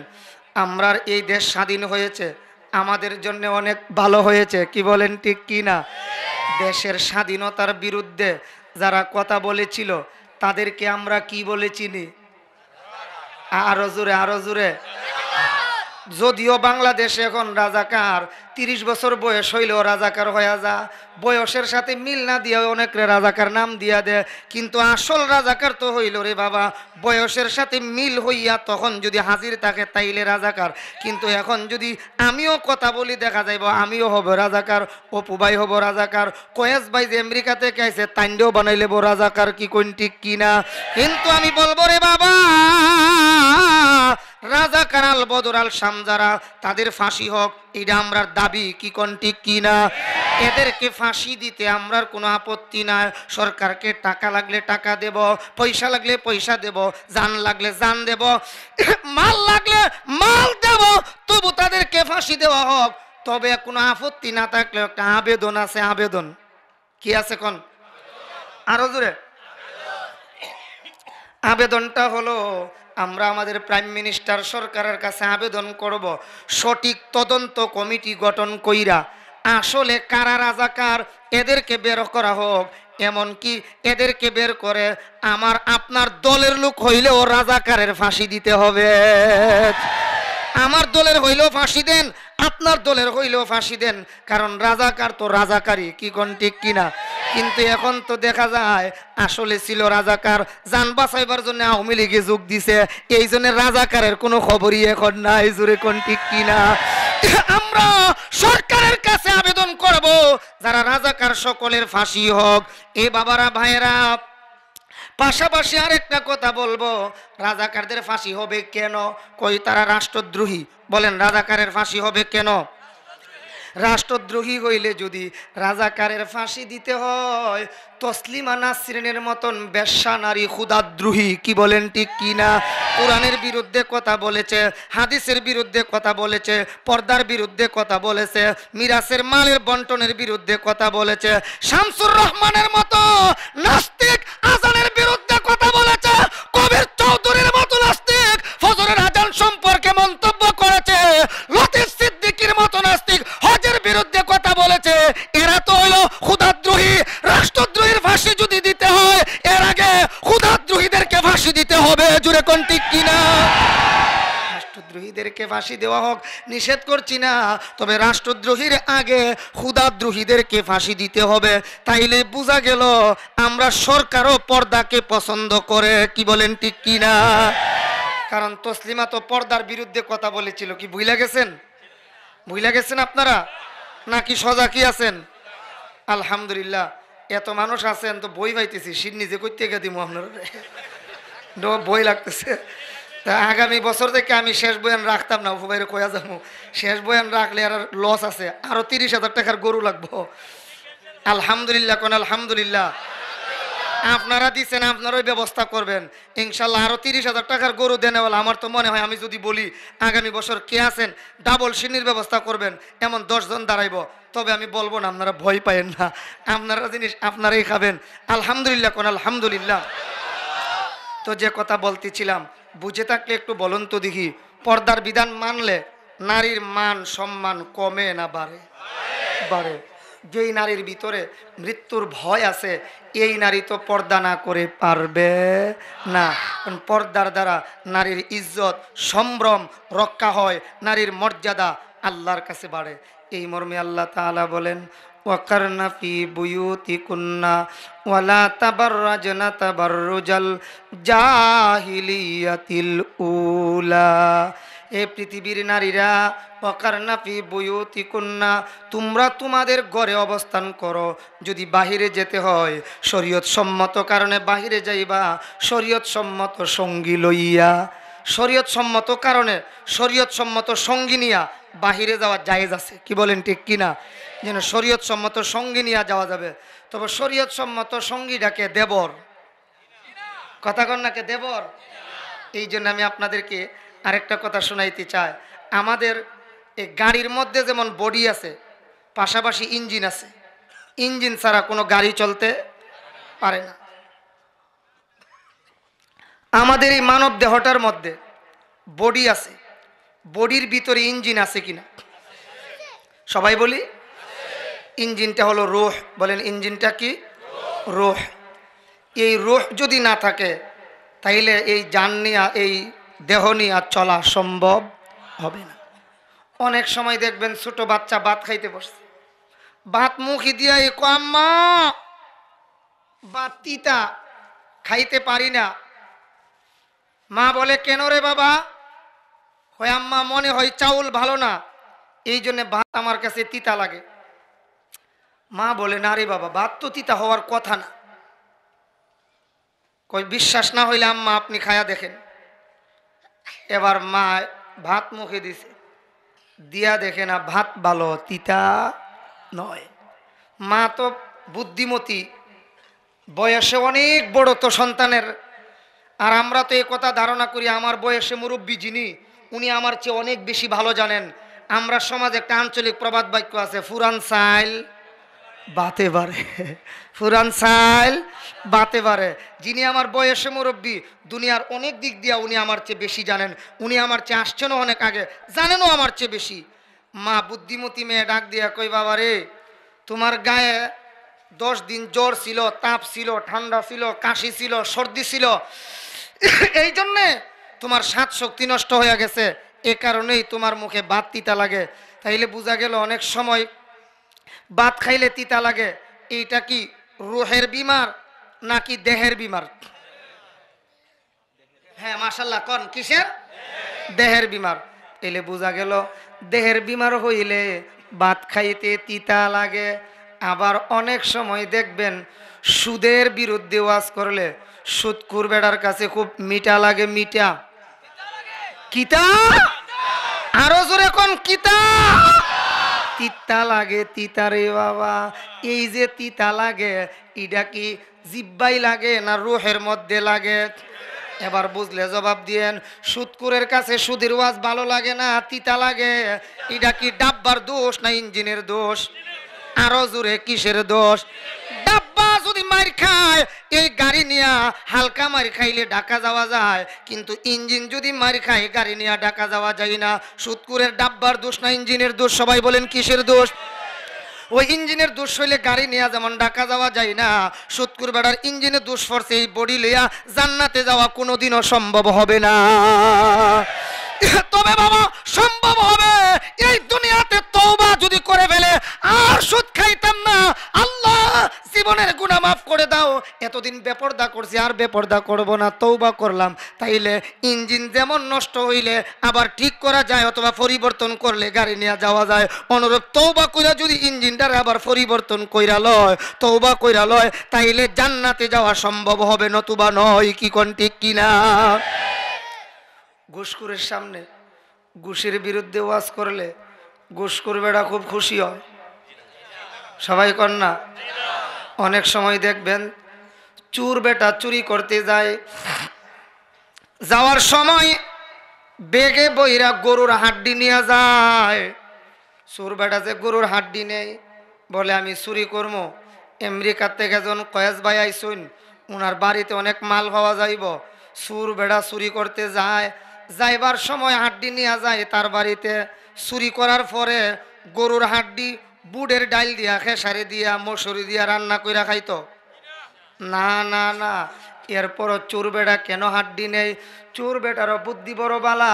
Speaker 1: আমরার এই দেশ স্বাধীন হয়েছে, আমাদের জন্য অনেক ভালো হয়েছে, কি বলেন ঠিক কিনা। দেশের স্বাধীনতার বিরুদ্ধে যারা কথা বলেছিল তাদেরকে আমরা কি বলে চিনি? আরো জোরে, আরো জোরে। যদিও বাংলাদেশে এখন রাজাকার, 30 বছর বয়স হইলেও রাজাকার হয়ে যা, বয়সের সাথে মিল না দিয়ে অনেক রাজাকার নাম দিয়া দেয়, কিন্তু আসল রাজাকার তো হইল রে বাবা বয়সের সাথে মিল হইয়া তখন যদি হাজির থাকে তাইলে রাজাকার। কিন্তু এখন যদি আমিও কথা বলি দেখা যাইব আমিও হব রাজাকার, অপু ভাই হব রাজাকার, কয়েস ভাই যে আমেরিকা থেকে আইছে তাইন্ডেও বানাইলে রাজাকার, কি কোন ঠিক কিনা। কিন্তু আমি বলবো রে বাবা, রাজাকার আল বদর আল শাম যারা, তাদের ফাঁসি হোক, এটা আমরার দাবি, কি কোন ঠিক কিনা। এদেরকে ফাঁসি দিতে আমরার কোনো আপত্তি নাই। সরকারকে টাকা লাগলে টাকা দেব, পয়সা লাগলে পয়সা দেব, জান লাগলে জান দেব, মাল লাগলে মাল দেব, তবু তাদেরকে ফাঁসি দেওয়া হোক। তবে কোনো আপত্তি না থাকলে একটা আবেদন আছে। আবেদন কি আছে কোন? আরো জোরে। আবেদনটা হলো, আমরা আমাদের প্রাইম মিনিস্টার সরকারের কাছে আবেদন করব, সঠিক তদন্ত কমিটি গঠন কইরা আসলে কারা রাজাকার এদেরকে বের করা হোক। এমনকি এদেরকে বের করে আমার আপনার দলের লোক হইলেও রাজাকারের ফাঁসি দিতে হবে। আমার দলের হইলেও ফাঁসি দেন, আপনার দলের হইলেও ফাঁসি দেন, কারণ রাজাকার তো রাজাকারই, কি কোন ঠিক কিনা। কিন্তু এখন তো দেখা যায় আসলে ছিল রাজাকার, জান বাঁচাইবার জন্য আওয়ামী লীগে যোগ দিছে, এই জন্য রাজাকারের কোনো খবরই এখন নাই, জোরে কোন ঠিক কিনা। আমরা সরকারের কাছে আবেদন করব যারা রাজাকার সকলের ফাঁসি হোক। এ বাবারা ভাইয়েরা, পাশাপাশি আরেকটা কথা বলবো, রাজাকারদের ফাঁসি হবে কেন? কই তারা রাষ্ট্রদ্রোহী। বলেন রাজাকারের ফাঁসি হবে কেন? রাষ্ট্রদ্রোহী হইলে যদি রাজাকারের ফাঁসি দিতে হয়, তসলিমা নাসরিনের মতন বেশ্যা নারী ক্ষুধাদ্রোহী, কি বলেন ঠিক কিনা। কোরআনের বিরুদ্ধে কথা বলেছে, হাদিসের বিরুদ্ধে কথা বলেছে, পর্দার বিরুদ্ধে কথা বলেছে, মিরাসের মালের বন্টনের বিরুদ্ধে কথা বলেছে, শামসুর রহমানের মতো নাস্তিক আজানের বিরুদ্ধে কথা বলেছে, কবির চৌধুরীর মতো নাস্তিক ফজরের আজান সম্পর্কে মন্তব্য করেছে, লতিফ সিদ্দিকীর মতো নাস্তিক হজের বিরুদ্ধে কথা বলেছে। এরা তো হইলো ক্ষুধাদ্রোহী। রাষ্ট্রদ্রোহীর ফাঁসি যদি দিতে হয় এর আগে ক্ষুধাদ্রোহীদেরকে ফাঁসি দিতে হবে, জুড়ে কোন ঠিক কিনা। রাষ্ট্রদ্রোহীদেরকে ফাঁসি দেওয়া হোক, নিষেধ করছি না, তবে রাষ্ট্রদ্রোহীর আগে ক্ষুধাদ্রোহীদেরকে ফাঁসি দিতে হবে। তাইলে বোঝা গেল আমরা সরকারও পর্দাকে পছন্দ করে, কি বলেন ঠিক কিনা। কারণ তসলিমা তো পর্দার বিরুদ্ধে কথা বলেছিল, কি ভুইলা গেছেন? ভুইলা গেছেন আপনারা নাকি সজা কি আছেন? আলহামদুলিল্লাহ এত মানুষ আছেন তো বই পাইতেছি সিট নিজে করতে গিয়ে দিব আপনার বই লাগতেছে। তা আগামী বছর থেকে আমি শেষ বয়ান রাখতাম না, বাইরে কয়া যাবো শেষ বয়ান রাখলে আর লস আছে, আরো 30,000 টাকার গরু লাগবো। আলহামদুলিল্লাহ কোন আলহামদুলিল্লাহ। আপনারা দিচ্ছেন, আপনারাই ব্যবস্থা করবেন ইনশাল্লাহ। আরো 30,000 টাকার গরু দেনেওয়ালা আমার তো মনে হয় আমি যদি বলি আগামী বছর কে আছেন ডাবল সিনির ব্যবস্থা করবেন এমন 10 জন দাঁড়াইব, তবে আমি বলবো না, আপনারা ভয় পায়েন না, আপনারা জিনিস আপনারাই খাবেন। আলহামদুলিল্লাহ কোন আলহামদুলিল্লাহ। তো যে কথা বলতেছিলাম বুঝে থাকলে একটু বলুন তো দেখি, পর্দার বিধান মানলে নারীর মান সম্মান কমে না বাড়ে? বাড়ে। যেই নারীর ভিতরে মৃত্যুর ভয় আছে এই নারী তো পর্দা না করে পারবে না। পর্দার দ্বারা নারীর ইজ্জত সম্ভ্রম রক্ষা হয়, নারীর মর্যাদা আল্লাহর কাছে বাড়ে। এই মর্মে আল্লাহ তাআলা বলেন ওয়াকারনা ফি বুয়ুতিকুন্না ওয়ালা তাবাররাজনা তাবাররুজাল জাহিলিয়াতিল উলা। এ পৃথিবীর নারীরা ওয়াকারনা ফি বুয়ুতিকুন্না, তোমরা তোমাদের ঘরে অবস্থান করো। যদি বাহিরে যেতে হয় শরীয়ত সম্মত কারণে বাহিরে যাইবা, শরীয়ত সম্মত সঙ্গী লইয়া। শরীয়ত সম্মত কারণে শরীয়ত সম্মত সঙ্গী নিয়া বাহিরে যাওয়া জায়েজ আছে, কি বলেন ঠিক কিনা? যেন শরীয়ত সম্মত সঙ্গী নিয়ে যাওয়া যাবে। তবে শরীয়ত সম্মত সঙ্গীটাকে দেবর, কথা কন্যাকে দেবর। এই জন্য আমি আপনাদেরকে আরেকটা কথা শোনাইতে চাই। আমাদের এই গাড়ির মধ্যে যেমন বডি আছে পাশাপাশি ইঞ্জিন আছে, ইঞ্জিন ছাড়া কোনো গাড়ি চলতে পারে না। আমাদের এই মানব দেহটার মধ্যে বডি আছে, বডির ভিতরে ইঞ্জিন আছে কিনা? সবাই বলি ইঞ্জিনটা হলো রূহ। বলেন ইঞ্জিনটা কি? রূহ। এই রূহ যদি না থাকে তাইলে এই জান নিয়ে এই দেহ নিয়ে চলা সম্ভব হবে না। অনেক সময় দেখবেন ছোট বাচ্চা ভাত খাইতে বসছে, ভাত মুখে দিয়া কো আম্মা ভাত তিতা খাইতে পারি না। মা বলে কেন রে বাবা? হয় আম্মা মনে হয় চাউল ভালো না এই জন্য ভাত আমার কাছে তিতা লাগে। মা বলে না রে বাবা ভাত তো তিতা হওয়ার কথা না। কই বিশ্বাস না হইলে আম্মা আপনি খায়া দেখেন। এবার মা ভাত মুখে দিছে, দিয়া দেখে না ভাত ভালো তিতা নয়। মা তো বুদ্ধিমতী, বয়সে অনেক বড় তো সন্তানের, আর আমরা তো এই কথা ধারণা করি আমার বয়সে মুরব্বী যিনি উনি আমার চেয়ে অনেক বেশি ভালো জানেন। আমরা সমাজে একটা আঞ্চলিক প্রবাদ বাক্য আছে, ফুরান সাইল বাতে পারে, ফুরান সাইল বাতে পারে। যিনি আমার বয়সে মুরব্বী দুনিয়ার অনেক দিক দিয়া উনি আমার চেয়ে বেশি জানেন, উনি আমার চেয়ে আসছেনও অনেক আগে, জানেনও আমার চেয়ে বেশি। মা বুদ্ধিমতী মেয়ে ডাক দিয়া কই বাবা রে তোমার গায়ে 10 দিন জ্বর ছিল, তাপ ছিল, ঠান্ডা ছিল, কাশি ছিল, সর্দি ছিল, এই জন্যে তোমার স্বাদ শক্তি নষ্ট হয়ে গেছে, এ কারণেই তোমার মুখে ভাত তিতা লাগে। তাইলে বোঝা গেল অনেক সময় ভাত খাইলে তিতা লাগে এইটা কি রুহের বিমার নাকি দেহের বিমার? হ্যাঁ মাশাল্লাহ কোন কিসের? দেহের বিমার। এলে বোঝা গেল দেহের বিমার হইলে ভাত খাইতে তিতা লাগে। আবার অনেক সময় দেখবেন সুদের বিরুদ্ধে ওয়াজ করলে সুদখোর বেড়ার কাছে খুব মিঠা লাগে। মিঠা কিতা? আরো জোরে কোন কিতা? তিতা লাগে। তিতা রে বাবা, এই যে তিতা লাগে এটা কি জিব্বাই লাগে না রুহের মধ্যে লাগে? এবার বুঝলে জবাব দিয়েন। সুদখোরের কাছে সুদের ওয়াজ ভালো লাগে না, তিতা লাগে, এটা কি ডাব্বার দোষ না ইঞ্জিনের দোষ? আরো জোরে কিসের দোষ? ডাব্বা যদি মার খায় এই গাড়ি নিয়ে হালকা মার খাইলে ঢাকা যাওয়া যায়, কিন্তু ইঞ্জিন যদি মার খায় গাড়ি নিয়ে ঢাকা যাওয়া যায় না। সুদখোরের ডাব্বার দোষ না ইঞ্জিনের দোষ? সবাই বলেন কিসের দোষ? ওই ইঞ্জিনের দোষ হইলে গাড়ি নিয়ে যেমন ঢাকা যাওয়া যায় না, সুদখোর বেড়ার ইঞ্জিনের দোষ পড়ছে এই বডি লিয়া জান্নাতে যাওয়া কোনোদিনও সম্ভব হবে না। তবে বাবা সম্ভব হবে এই দুনিয়াতে তওবা যদি করে ফেলে আর সুদ খাইতাম না, আল্লাহ জীবনের গুনাহ মাফ করে দাও, এতদিন বেপরদা করছি আর বেপরদা করব না, তওবা করলাম। তাইলে ইঞ্জিন যেমন নষ্ট হইলে আবার ঠিক করা যায় অথবা পরিবর্তন করলে গাড়ি নিয়ে যাওয়া যায়, অনুরূপ তওবা কইরা যদি ইঞ্জিনটারে আবার পরিবর্তন কইরা লয়, তওবা কইরা লয়, তাইলে জান্নাতে যাওয়া সম্ভব হবে, নতুবা নয়। কি কোন ঠিক কিনা? ঘুষখোরের সামনে ঘুষের বিরুদ্ধে ওয়াজ করলে ঘুষখোর বেটা খুব খুশি হয়, সবাই কর না? অনেক সময় দেখবেন চোর বেটা চুরি করতে যায়, যাওয়ার সময় বেগে বইরা গরুর হাড্ডি নিয়ে যায়। চোর বেটা যে গরুর হাড্ডি নেই, বলে আমি চুরি করবো। আমেরিকার থেকে একজন কয়েস ভাই আইসুন, ওনার বাড়িতে অনেক মাল পাওয়া যাইব। চোর বেটা চুরি করতে যায়, যাইবার সময় হাড্ডি নিয়ে যায় তার বাড়িতে। চুরি করার পরে গরুর হাড্ডি বুটের ডাল দিয়া, খেসারি দিয়া, মসুরি দিয়া রান্না কইরা খাইতো না? না না। এরপরও চোর বেটা কেন হাড্ডি নেই? চোর বেটারও বুদ্ধি বড় বালা,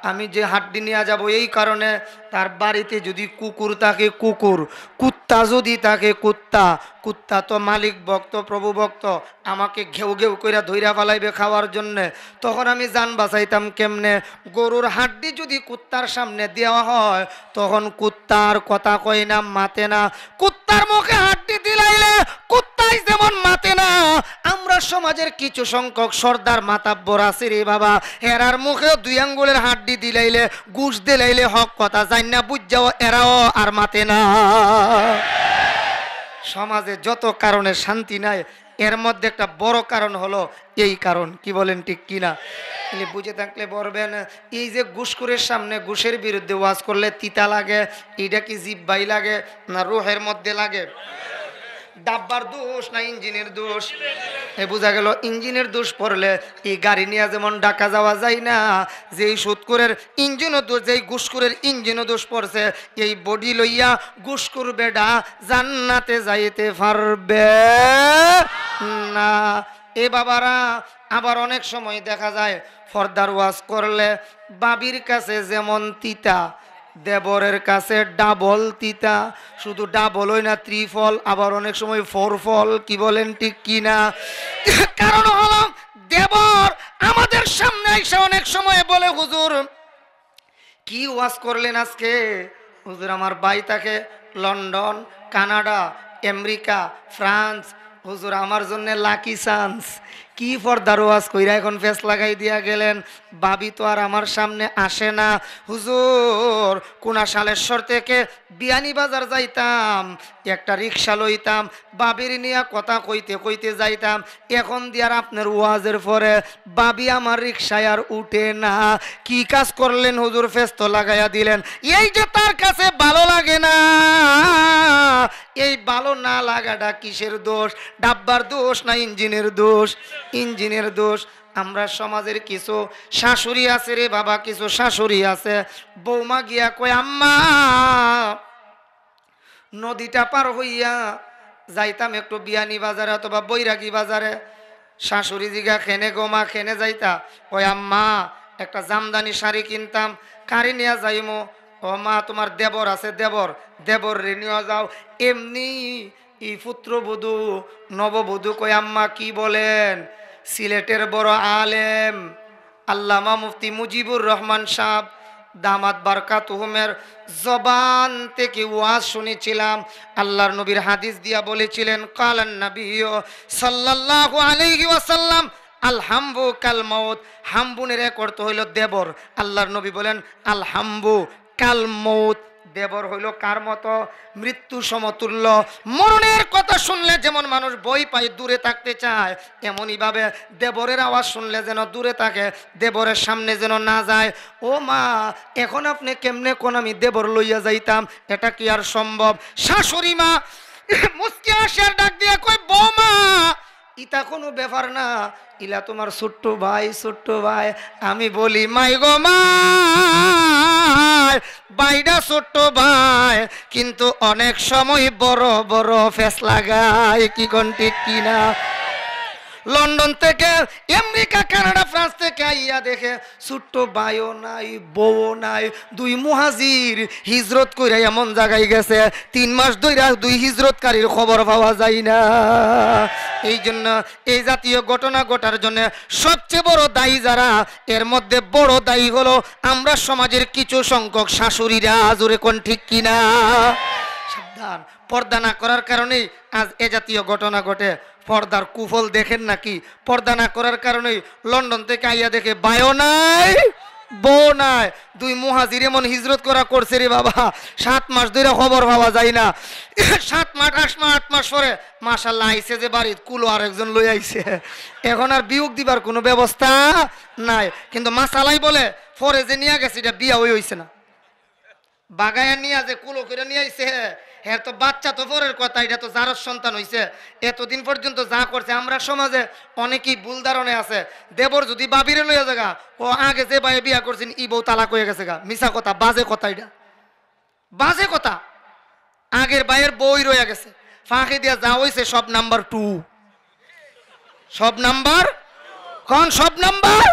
Speaker 1: আমি যে হাড্ডি নিয়ে যাব এই কারণে তার বাড়িতে যদি কুকুর থাকে কুকুর, কুত্তা যদি থাকে কুত্তা, কুত্তা তো মালিক ভক্ত প্রভু ভক্ত, আমাকে ঘেউ ঘেউ কইরা ধইরা ফেলাইবে খাওয়ার জন্যে, তখন আমি জান বাঁচাইতাম কেমনে? গরুর হাড্ডি যদি কুত্তার সামনে দেওয়া হয় তখন কুত্তার কথা কই না, মাতে না। কুত্তার মুখে হাড্ডি দিলাইলে কুত্তাই যেমন মাতে না, আমরা সমাজের কিছু সংখ্যক সর্দার মাতাব্বর আছে রে বাবা, এরার মুখেও 2 আঙ্গুলের হাড্ডি দিলাইলে, ঘুষ দিলাইলে হক কথা জান না বুঝ যাও, এরাও আর মাতে না। সমাজে যত কারণে শান্তি নাই, এর মধ্যে একটা বড় কারণ হলো এই কারণ। কি বলেন ঠিক কিনা? বুঝে থাকলে বলবেন, এই যে ঘুষখোরের সামনে ঘুষের বিরুদ্ধে ওয়াজ করলে তিতা লাগে, এইটা কি জিহ্বায় লাগে না রুহের মধ্যে লাগে? ডাব্বার দোষ না ইঞ্জিনের দোষ? বোঝা গেল ইঞ্জিনের দোষ পড়লে এই গাড়ি নিয়ে যেমন ঢাকা যাওয়া যায় না, যেই সুদখোরের ইঞ্জিনও দোষ, যেই ঘুষখোরের ইঞ্জিনও দোষ পড়ছে, এই বডি লইয়া ঘুষখোর বেডা জান্নাতে যাইতে পারবে না। এ বাবারা, আবার অনেক সময় দেখা যায় ফর্দার ওয়াজ করলে বাবির কাছে যেমন তিতা, দেবরের কাছে ডাবল তিতা। শুধু ডাবল হয় না, ত্রিফল, আবার অনেক সময় 4 ফল। কি বলেন ঠিক কিনা? কারণ হলো দেবর আমাদের সামনে এসে অনেক সময় বলে, হুজুর কি ওয়াজ করলেন আজকে? হুজুর আমার ভাই থাকে লন্ডন, কানাডা, আমেরিকা, ফ্রান্স, হুজুর আমার জন্য লাকি চান্স। কি পর্দার ওয়াজ কইরা এখন ফেস লাগাই দিয়া গেলেন, বাবি তো আর আমার সামনে আসে না। হুজুর কোনা সালেশ্বর থেকে বিয়ানীবাজার যাইতাম, একটা রিক্সা লইতাম, বাবির নিয়া কথা কইতে কইতে যাইতাম, এখন দিয়ার আপনার ওয়াজের পরে বাবি আমার রিক্সায় আর উঠে না। কি কাজ করলেন হুজুর? ফেস তো লাগাইয়া দিলেন। এই যে তার কাছে ভালো লাগে না, এই ভালো না লাগাটা কিসের দোষ? ডাব্বার দোষ না ইঞ্জিনের দোষ? ইঞ্জিনের দোষ। আমরা সমাজের কিছু শাশুড়ি আছে রে বাবা, কিছু শাশুড়ি আছে, বৌমা গিয়া কয় আম্মা নদীটা পার হইয়া যাইতাম একটু বিয়ানীবাজারে অথবা বৈরাগী বাজারে। শাশুড়ি জিগা খেনে গোমা খেনে যাইতা, কয় আম্মা একটা জামদানি শাড়ি কিনতাম, কারি নিয়ে যাইমো। ও মা তোমার দেবর আছে, দেবর দেবর রে নিয়ে যাও। এমনি এই পুত্রবধূ নববধূ কয় আম্মা কি বলেন? সিলেটের বড় আলেম আল্লামা মুফতি মুজিবুর রহমান সাহেব দামাত বারকাতুহুমের জবান থেকে ওয়াজ শুনেছিলাম। আল্লাহর নবীর হাদিস দিয়া বলেছিলেন, কালান নবী সাল্লাল্লাহু আলাইহি ওয়াসাল্লাম আল হাম্বু কাল মউত। হাম্বুনের এক অর্থ হইল দেবর। আল্লাহর নবী বলেন আল হাম্বু কাল মউত, দেবর হইল কার মতো? মৃত্যু সমতুল্য। মরণের কথা শুনলে যেমন মানুষ ভয় পায়, দূরে থাকতে চায়, এমনই ভাবে দেবরের আওয়াজ শুনলে যেন দূরে থাকে, দেবরের সামনে যেন না যায়। ও মা এখন আপনি কেমনে কোন আমি দেবর লইয়া যাইতাম? এটা কি আর সম্ভব? শাশুড়ি মা মুস্কি হাসিয়ার ডাক দিয়া কই, বৌমা ইটা কোনো ব্যাপার না, ইলা তোমার ছোট্ট ভাই, ছোট্ট ভাই। আমি বলি মাই গো মাই, বাইডা ছোট্ট ভাই, কিন্তু অনেক সময় বড় বড় ফেস লাগায়। কি কোন ঠিক কিনা? লন্ডন থেকে, আমেরিকা, কানাডা, ফ্রান্স থেকে আইয়া দেখে ছোট্ট ভাইও নাই, বউও নাই, দুই মুহাজির হিজরত কইরা এমন জায়গায় গেছে 3 মাস ধইরা 2 হিজরতকারীর খবর পাওয়া যায় না। এই জন্য এই জাতীয় ঘটনা ঘটার জন্য সবচেয়ে বড় দায়ী যারা, এর মধ্যে বড় দায়ী হলো আমরা সমাজের কিছু সংখ্যক শাশুড়িরা। জোরে কোন ঠিক কিনা? সাবধান, পর্দা না করার কারণেই আজ এ জাতীয় ঘটনা ঘটে। পর্দার কুফল দেখেন নাকি? পর্দা না করার কারণেই লন্ডন থেকে আইয়া দেখে ভাইও নাই, বউ নাই, 2 মুহাজির এমন হিজরত করা করছে রে বাবা, 7 মাস ধরে খবর পাওয়া যায় না। 7 মাস 8 মাস পরে মাশাআল্লাহ আইছে যে বাড়ির কুলো আরেকজন লই আইছে। এখন আর বিয়োগ দিবার কোনো ব্যবস্থা নাই। কিন্তু মাসালাই বলে পরে যে নিয়ে গেছে এটা বিয়া হইছে না, বাগায়া নিয়ে যে কুলো করে নিয়ে আইছে, হ্যাঁ তো বাচ্চা তো পরের কথা, এটা তো যার সন্তান হইছে। এতদিন পর্যন্ত যা করছে, আমরা সমাজে অনেকেই ভুল ধারণে আছে, দেবর যদি বাবিরে লইয়া জায়গা, ও আগে যে ভাই বিয়া করছেন ই বউ তালাক হয়ে গেছে গা। মিছা কথা, বাজে কথা, এটা বাজে কথা। আগের ভাইয়ের বই রয়ে গেছে, ফাঁকি দিয়া যা হইছে সব নাম্বার 2, সব নাম্বার কোন, সব নাম্বার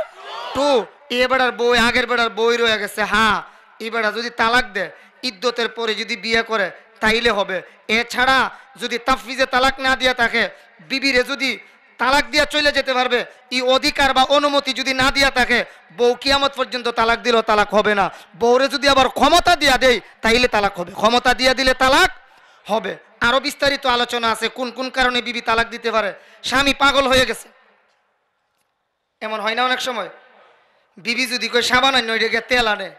Speaker 1: 2। এ বেড়ার বই, আগের বেড়ার বই রয়ে গেছে। হ্যাঁ, এই বেড়া যদি তালাক দেয়, ইদ্যতের পরে যদি বিয়ে করে তাইলে হবে। এছাড়া যদি তাফবিজে তালাক না দিয়া থাকে, বিবিরে যদি তালাক দিয়া চলে যেতে পারবে, এই অধিকার বা অনুমতি যদি না দিয়া থাকে, বউ কিয়ামত পর্যন্ত তালাক দিলেও তালাক হবে না। বউরে যদি আবার ক্ষমতা দিয়া দেয় তাইলে তালাক হবে, ক্ষমতা দিয়া দিলে তালাক হবে। আরো বিস্তারিত আলোচনা আছে কোন কোন কারণে বিবি তালাক দিতে পারে। স্বামী পাগল হয়ে গেছে, এমন হয় না অনেক সময়? বিবি যদি কই সাবান আন, ওইটাকে তেল আনে।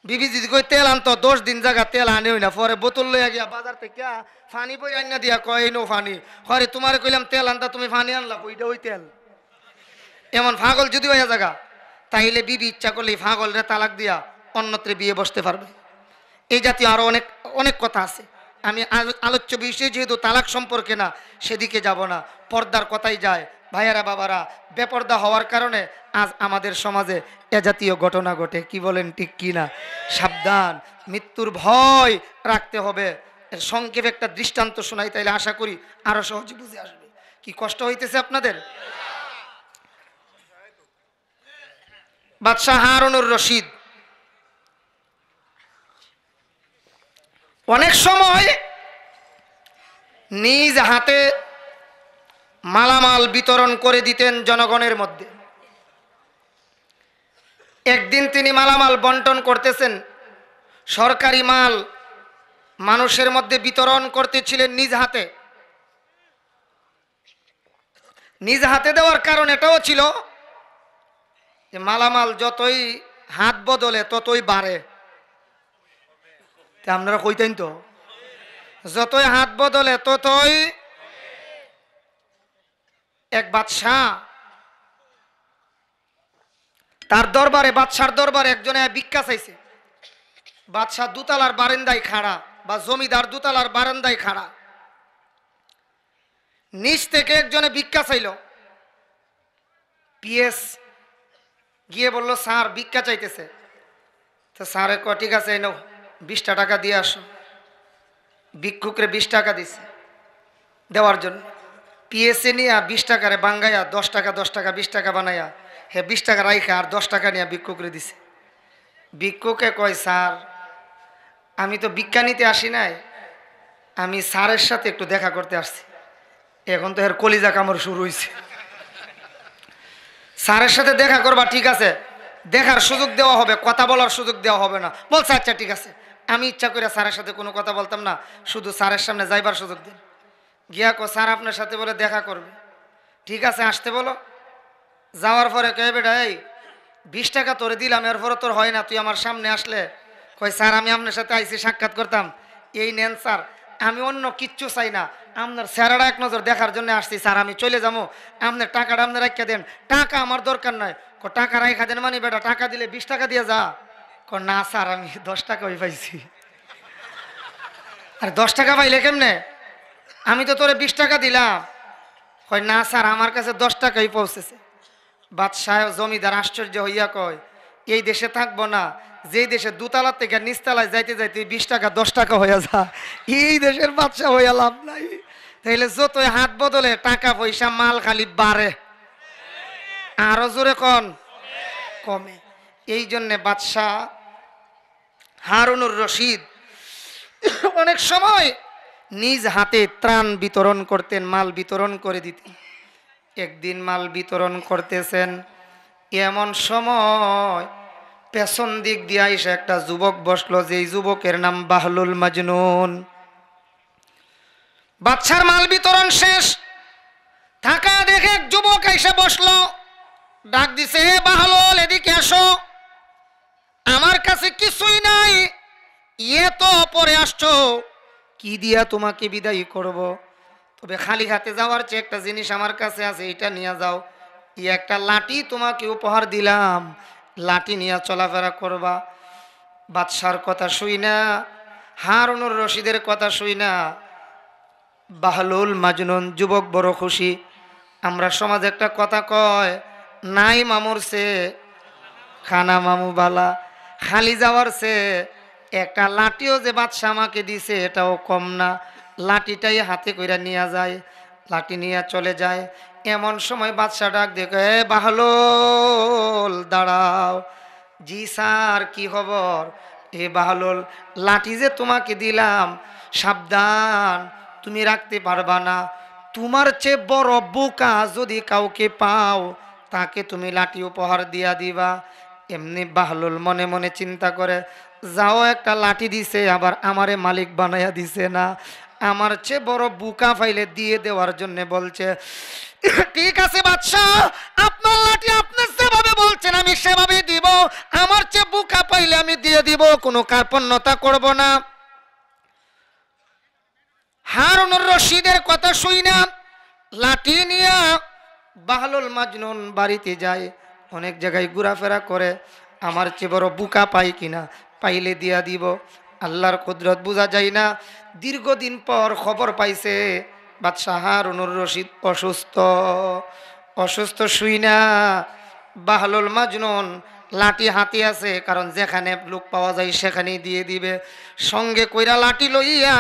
Speaker 1: বিবি যদি কই তেল আনতো, 10 দিন জায়গা তেল আনে না, পরে বোতল লইয়া গিয়া বাজার থেকে ফানি বই আন্না দিয়া কয় নো ফানি, হরে তোমারে কইলাম তেল আনতা, তুমি ফানি আনলা, ওইটা ওই তেল। এমন পাগল যদি হইয়া জায়গা, তাইলে বিবি ইচ্ছা করলে পাগলরে তালাক দিয়া অন্যত্রে বিয়ে বসতে পারবে। এই জাতীয় আরো অনেক অনেক কথা আছে। আমি আলোচ্য বিষয় যেহেতু তালাক সম্পর্কে না, সেদিকে যাব না, পর্দার কথাই যায়। ভাইয়ারা বাবারা, বেপর্দা হওয়ার কারণে আজ আমাদের সমাজে এ জাতীয় ঘটনা ঘটে। কি বলেন ঠিক কি না? সাবধান, মৃত্যুর ভয় রাখতে হবে। এর সংক্ষেপে একটা দৃষ্টান্ত শোনাই, তাইলে আশা করি আরো সহজে বুঝে আসবে। কি কষ্ট হইতেছে আপনাদের? বাদশাহ হারুনুর রশিদ অনেক সময় নিজ হাতে মালামাল বিতরণ করে দিতেন জনগণের মধ্যে। একদিন তিনি মালামাল বন্টন করতেছেন, সরকারি মাল মানুষের মধ্যে বিতরণ করতেছিলেন নিজ হাতে। নিজ হাতে দেওয়ার কারণ এটাও ছিল যে মালামাল যতই হাত বদলে ততই বাড়ে। আপনারা কইতেন তো, যতই হাত বদলে ততই। এক বাদশাহ, তার দরবারে, বাদশার দরবারে একজনে ভিক্ষা চাইছে। বাদশাহ দুতলার বারান্দায় খাড়া, বা জমিদার দুতলার বারান্দায় খাড়া। নিচ থেকে একজনে ভিক্ষা চাইল। পিএস গিয়ে বলল, স্যার ভিক্ষা চাইতেছে। তো স্যারে ক ঠিক আছে, নাও 20টা টাকা দিয়ে আসো। ভিক্ষুকরে 20 টাকা দিছে দেওয়ার জন্য। পিএসএ নিয়ে 20 টাকারে বাঙ্গাইয়া 10 টাকা 10 টাকা 20 টাকা বানাইয়া, হ্যাঁ 20 টাকা রাইখা আর 10 টাকা নিয়ে ভিক্ষুকরে দিছে। ভিক্ষুকে কয়, স্যার আমি তো ভিক্ষা নিতে আসি নাই, আমি স্যারের সাথে একটু দেখা করতে আসছি। এখন তো এর কলিজা কামড় শুরু হয়েছে। স্যারের সাথে দেখা করবা, ঠিক আছে, দেখার সুযোগ দেওয়া হবে, কথা বলার সুযোগ দেওয়া হবে না। বলছে আচ্ছা ঠিক আছে। আমি ইচ্ছা করে স্যারের সাথে কোনো কথা বলতাম না, শুধু স্যারের সামনে যাইবার সুযোগ দিন। গিয়া কো, স্যার আপনার সাথে বলে দেখা করবে। ঠিক আছে, আসতে বলো। যাওয়ার পরে কয়ে, বেটা এই 20 টাকা তোরে দিলাম, এরপরে তোর হয় না, তুই আমার সামনে আসলে। কই, স্যার আমি আপনার সাথে আইসি সাক্ষাৎ করতাম। এই নেন স্যার, আমি অন্য কিচ্ছু চাই না, আপনার স্যারেরা এক নজর দেখার জন্য আসছি। স্যার আমি চলে যাবো, আপনার টাকাটা আপনি রাখা দেন। টাকা আমার দরকার নাই। ক টাকা রাখা দেন মানে বেটা টাকা দিলে 20 টাকা দিয়ে যা। ক না স্যার আমি 10 টাকাই পাইছি। আর 10 টাকা পাইলে কেমনে? আমি তো তোরে 20 টাকা দিলাম। কয় না স্যার আমার কাছে 10 টাকাই পৌঁছেছে। বাদশাহ জমিদার আশ্চর্য হইয়া কয়, এই দেশে থাকবো না, যেই দেশে দুতলা থেকে নিচতলায় যাইতে যাইতে 20 টাকা 10 টাকা হইয়া যা, এই দেশের বাদশাহ হইয়া লাভ নাই। তাইলে যতই হাত বদলে টাকা পয়সা মাল খালি বাড়ে, আরো জোরে কোন কমে। এই জন্যে বাদশাহ হারুনুর রশিদ অনেক সময় নিজ হাতে ত্রাণ বিতরণ করতেন, মাল বিতরণ করে দিতেন। একদিন মাল বিতরণ করতেছেন, এমন সময় পেছন দিক দিয়ে এসে একটা যুবক বসলো, যেই যুবকের নাম বাহলুল মাজনুন। বাদশার মাল বিতরণ শেষ, থাকা দেখে এক যুবক এসে বসলো, ডাক দিছে, হে বাহলুল এদিকে আসো, আমার কাছে কিছুই নাই, এ তো পরে আসছো, কি দিয়া তোমাকে বিদায় করব? তবে খালি হাতে যাওয়ার চেয়ে একটা জিনিস আমার কাছে আছে, এটা নিয়ে যাও। এই একটা লাঠি তোমাকে উপহার দিলাম, লাঠি নিয়ে চলাফেরা করবা। বাদশার কথা শুই না, হারুনুর রশিদের কথা শুই না, বাহলুল মাজনুন যুবক বড় খুশি। আমরা সমাজে একটা কথা কয়, নাই মামুর সে খানা মামু বালা। খালি যাওয়ার সে একটা লাঠিও যে বাদশাহ আমাকে দিছে এটাও কম না। লাঠিটাই হাতে কইরা নিয়ে যায়, লাঠি নিয়ে চলে যায়। এমন সময় বাদশাহ ডাক দেখে, এ বাহলুল দাঁড়াও। জি স্যার, কি খবর? এ বাহলুল, লাঠি যে তোমাকে দিলাম, সাবধান, তুমি রাখতে পারবা না। তোমার চেয়ে বড় বোকা যদি কাউকে পাও, তাকে তুমি লাঠি উপহার দিয়া দিবা। এমনি বাহলুল মনে মনে চিন্তা করে, যাও একটা লাঠি দিছে, আবার আমারে মালিক বানাইয়া দিছে না, আমার চেয়ে বড় বুকা ফাইলে দিয়ে দেওয়ার জন্য বলছে। ঠিক আছে বাদশাহ, আপনার লাঠি আপনি যেভাবে বলছেন আমি সেভাবে দিব, আমার চেয়ে বুকা পাইলে আমি দিয়ে দিব, কোনো কার্পণ্যতা করব না। হারুনুর রশিদের কথা শুই না, লাঠি নিয়ে বাহলুল মাজনুন বাড়িতে যায়, অনেক জায়গায় ঘোরাফেরা করে, আমার চেয়ে বড় বুকা পাই কিনা, পাইলে দিয়া দিব। আল্লাহর কুদরত বোঝা যায় না। দীর্ঘদিন পর খবর পাইছে বাদশাহ হারুনুর রশিদ অসুস্থ। অসুস্থ শুই না, বাহলুল মাজনুন লাঠি হাতে আছে, কারণ যেখানে লোক পাওয়া যায় সেখানেই দিয়ে দিবে। সঙ্গে কইরা লাঠি লইয়া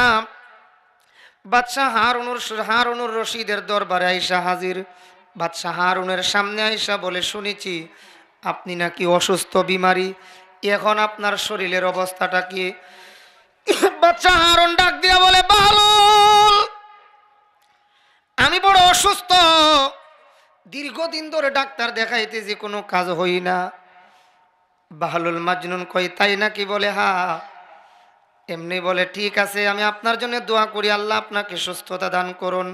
Speaker 1: বাদশাহ হারুনুর রশিদের দরবারে আইসা হাজির। বাদশাহ হারুনের সামনে আইসা বলে, শুনেছি আপনি নাকি অসুস্থ বিমারি, এখন আপনার শরীরের অবস্থাটা কি? বাদশাহ হারুন ডাক দিয়া বলে, বাহলুল আমি বড় অসুস্থ, দীর্ঘদিন ধরে ডাক্তার দেখাইতেছি কোনো কাজ হই না। বাহলুল মাজনুন কই, তাই নাকি? বলে, হ্যাঁ। এমনি বলে, ঠিক আছে, আমি আপনার জন্য দোয়া করি, আল্লাহ আপনাকে সুস্থতা দান করুন।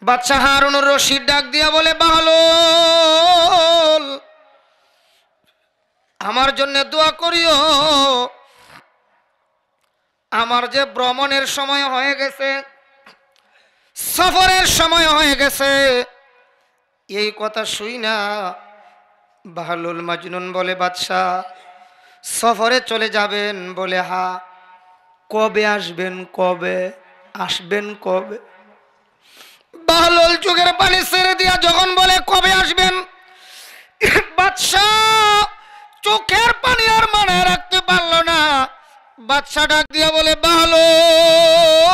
Speaker 1: বাদশাহ হারুনুর রশিদ ডাক দিয়া বলে, বাহলুল আমার জন্য দোয়া করিও, আমার যে ভ্রমণের সময় হয়ে গেছে, সফরের সময় হয়ে গেছে। এই কথা শুই না বাহলুল মাজনুন বলে, বাদশাহ সফরে চলে যাবেন? বলে, হা। কবে আসবেন? কবে আসবেন? কবে? বাহলুল চোখের পানি ছেড়ে দিয়া যখন বলে, কবে আসবেন, বাদশাহ চোখের পানি আর মানে রাখতে পারলো না। বাদশাহ ডাক দিয়া বলে, বাহলুল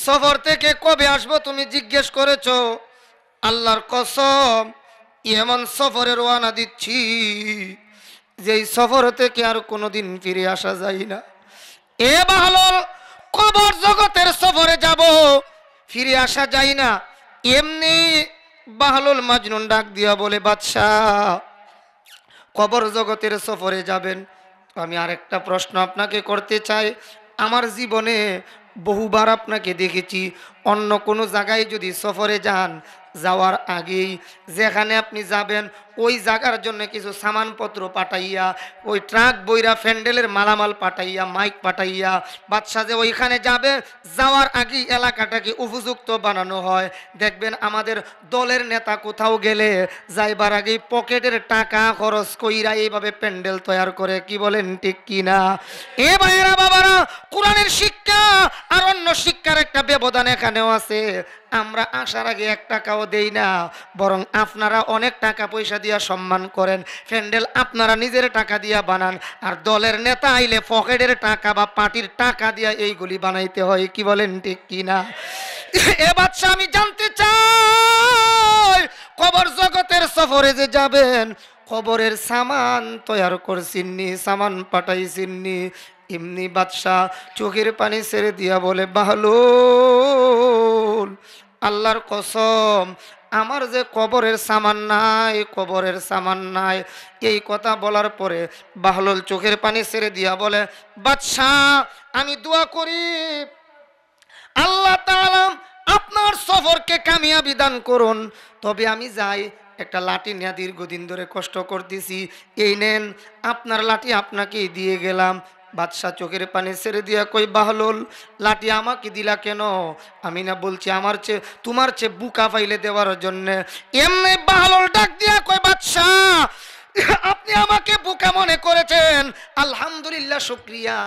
Speaker 1: সফর থেকে কবে আসবো তুমি জিজ্ঞেস করেছো? আল্লাহর কসম এমন সফরে রওনা দিচ্ছি যেই সফর থেকে আর কোনোদিন ফিরে আসা যায় না। এ বাহলুল, কবর জগতের সফরে যাব, ফিরে আসা যায় না। এমনি বাহলুল মাজনুন ডাক দিয়া বলে, বাদশাহ কবর জগতের সফরে যাবেন, আমি আরেকটা প্রশ্ন আপনাকে করতে চাই। আমার জীবনে বহুবার আপনাকে দেখেছি, অন্য কোনো জায়গায় যদি সফরে যান, যাওয়ার আগেই যেখানে আপনি যাবেন ওই জায়গার জন্য কিছু সামানপত্র পাঠাইয়া, ওই ট্রাক বইরা ফ্যান্ডেলের মালামাল পাঠাইয়া, মাইক পাঠাইয়া, বাদশাহ যে ওইখানে যাবে যাওয়ার আগেই এলাকাটাকে উপযুক্ত বানানো হয়। দেখবেন আমাদের দলের নেতা কোথাও গেলে যাইবার আগেই পকেটের টাকা খরচ কইরা এইভাবে প্যান্ডেল তৈরি করে, কি বলেন ঠিক কিনা? এ ভাইয়েরা বাবারা, কোরআনের শিক্ষা আর অন্য শিক্ষার একটা ব্যবধান এখানেও আছে। আমরা আসার আগে 1 টাকাও পয়সাও দেই না, বরং আপনারা অনেক টাকা পয়সা দিয়া সম্মান করেন, প্যান্ডেল আপনারা নিজের টাকা দিয়া বানান, আর দলের নেতা আইলে পকেটের টাকা বা পার্টির টাকা দিয়া এইগুলি বানাইতে হয়। কি বলেন ঠিক কিনা? এ বাদশা, আমি জানতে চাই কবর জগতের সফরে যে যাবেন, কবরের সামান তৈয়ার করছিননি, সামান পাঠাইছিননি? এমনি বাদশাহ চোখের পানি ছেড়ে দিয়া বলে, বাহলুল, আল্লাহর কসম, আমার যে কবরের সামান নাই, কবরের সামান নাই। এই কথা বলার পরে বাহলুল চোখের পানি ছেড়ে দিয়া বলে, বাদশাহ, আমি দোয়া করি আল্লাহ তাআলা আপনার সফরকে কামিয়াবি দান করুন। তবে আমি যাই, একটা লাঠি নিয়ে দীর্ঘদিন ধরে কষ্ট করতেছি, এই নেন আপনার লাঠি, আপনাকেই দিয়ে গেলাম। বাদশাহ চোখের পানি ছেড়ে দিয়া কই, বাহলুল, লাঠি আমাকে দিলা কেন? আমি না বলছি আমার চেয়ে তোমার চেয়ে বুকা ফাইলে দেওয়ার জন্যে। এমনি বাহলুল ডাক দিয়া কই, বাদশাহ, আপনি আমাকে বোকা মনে করেছেন, আলহামদুলিল্লাহ, শুকরিয়া,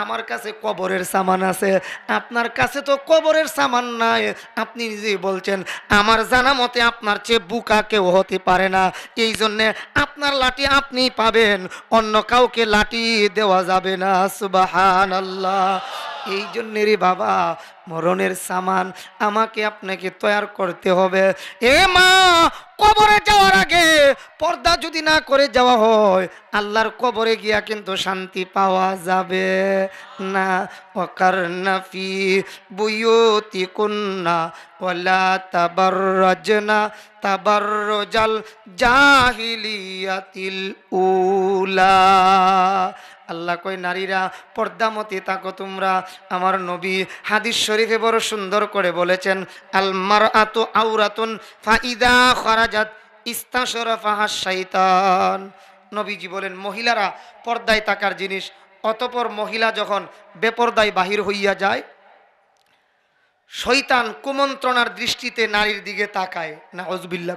Speaker 1: আমার কাছে কবরের সামান আছে, আপনার কাছে তো কবরের সামান নাই। আপনি নিজেই বলছেন আমার জানা মতে আপনার চেয়ে বোকা কেউ হতে পারে না, এই জন্যে আপনার লাঠি আপনি পাবেন, অন্য কাউকে লাঠি দেওয়া যাবে না। সুবহানাল্লাহ। এই জন্যে রে বাবা, মরণের সামান আমাকে আপনাকে তৈয়ার করতে হবে। এ মা, কবরে যাওয়ার আগে পর্দা যদি না করে যাওয়া হয়, আল্লাহর কবরে গিয়া কিন্তু শান্তি পাওয়া যাবে না। ওয়াকারনা ফি বুয়ুতিকুন্না ওয়ালা তাবাররাজনা তাবাররুজাল জাহিলিয়াতিল উলা। আল্লাহ কই, নারীরা পর্দামতি থাকো তোমরা। আমার নবী হাদিস শরীফে বড় সুন্দর করে বলেছেন, আল মারআতু আওরাতুন ফাইদা খারাজাত ইস্তাশরাফাহা শাইতান। নবীজি বলেন, মহিলারা পর্দায় থাকার জিনিস, অতঃপর মহিলা যখন বেপর্দায় বাহির হইয়া যায়, শয়তান কুমন্ত্রণার দৃষ্টিতে নারীর দিকে তাকায়। নাউযুবিল্লাহ।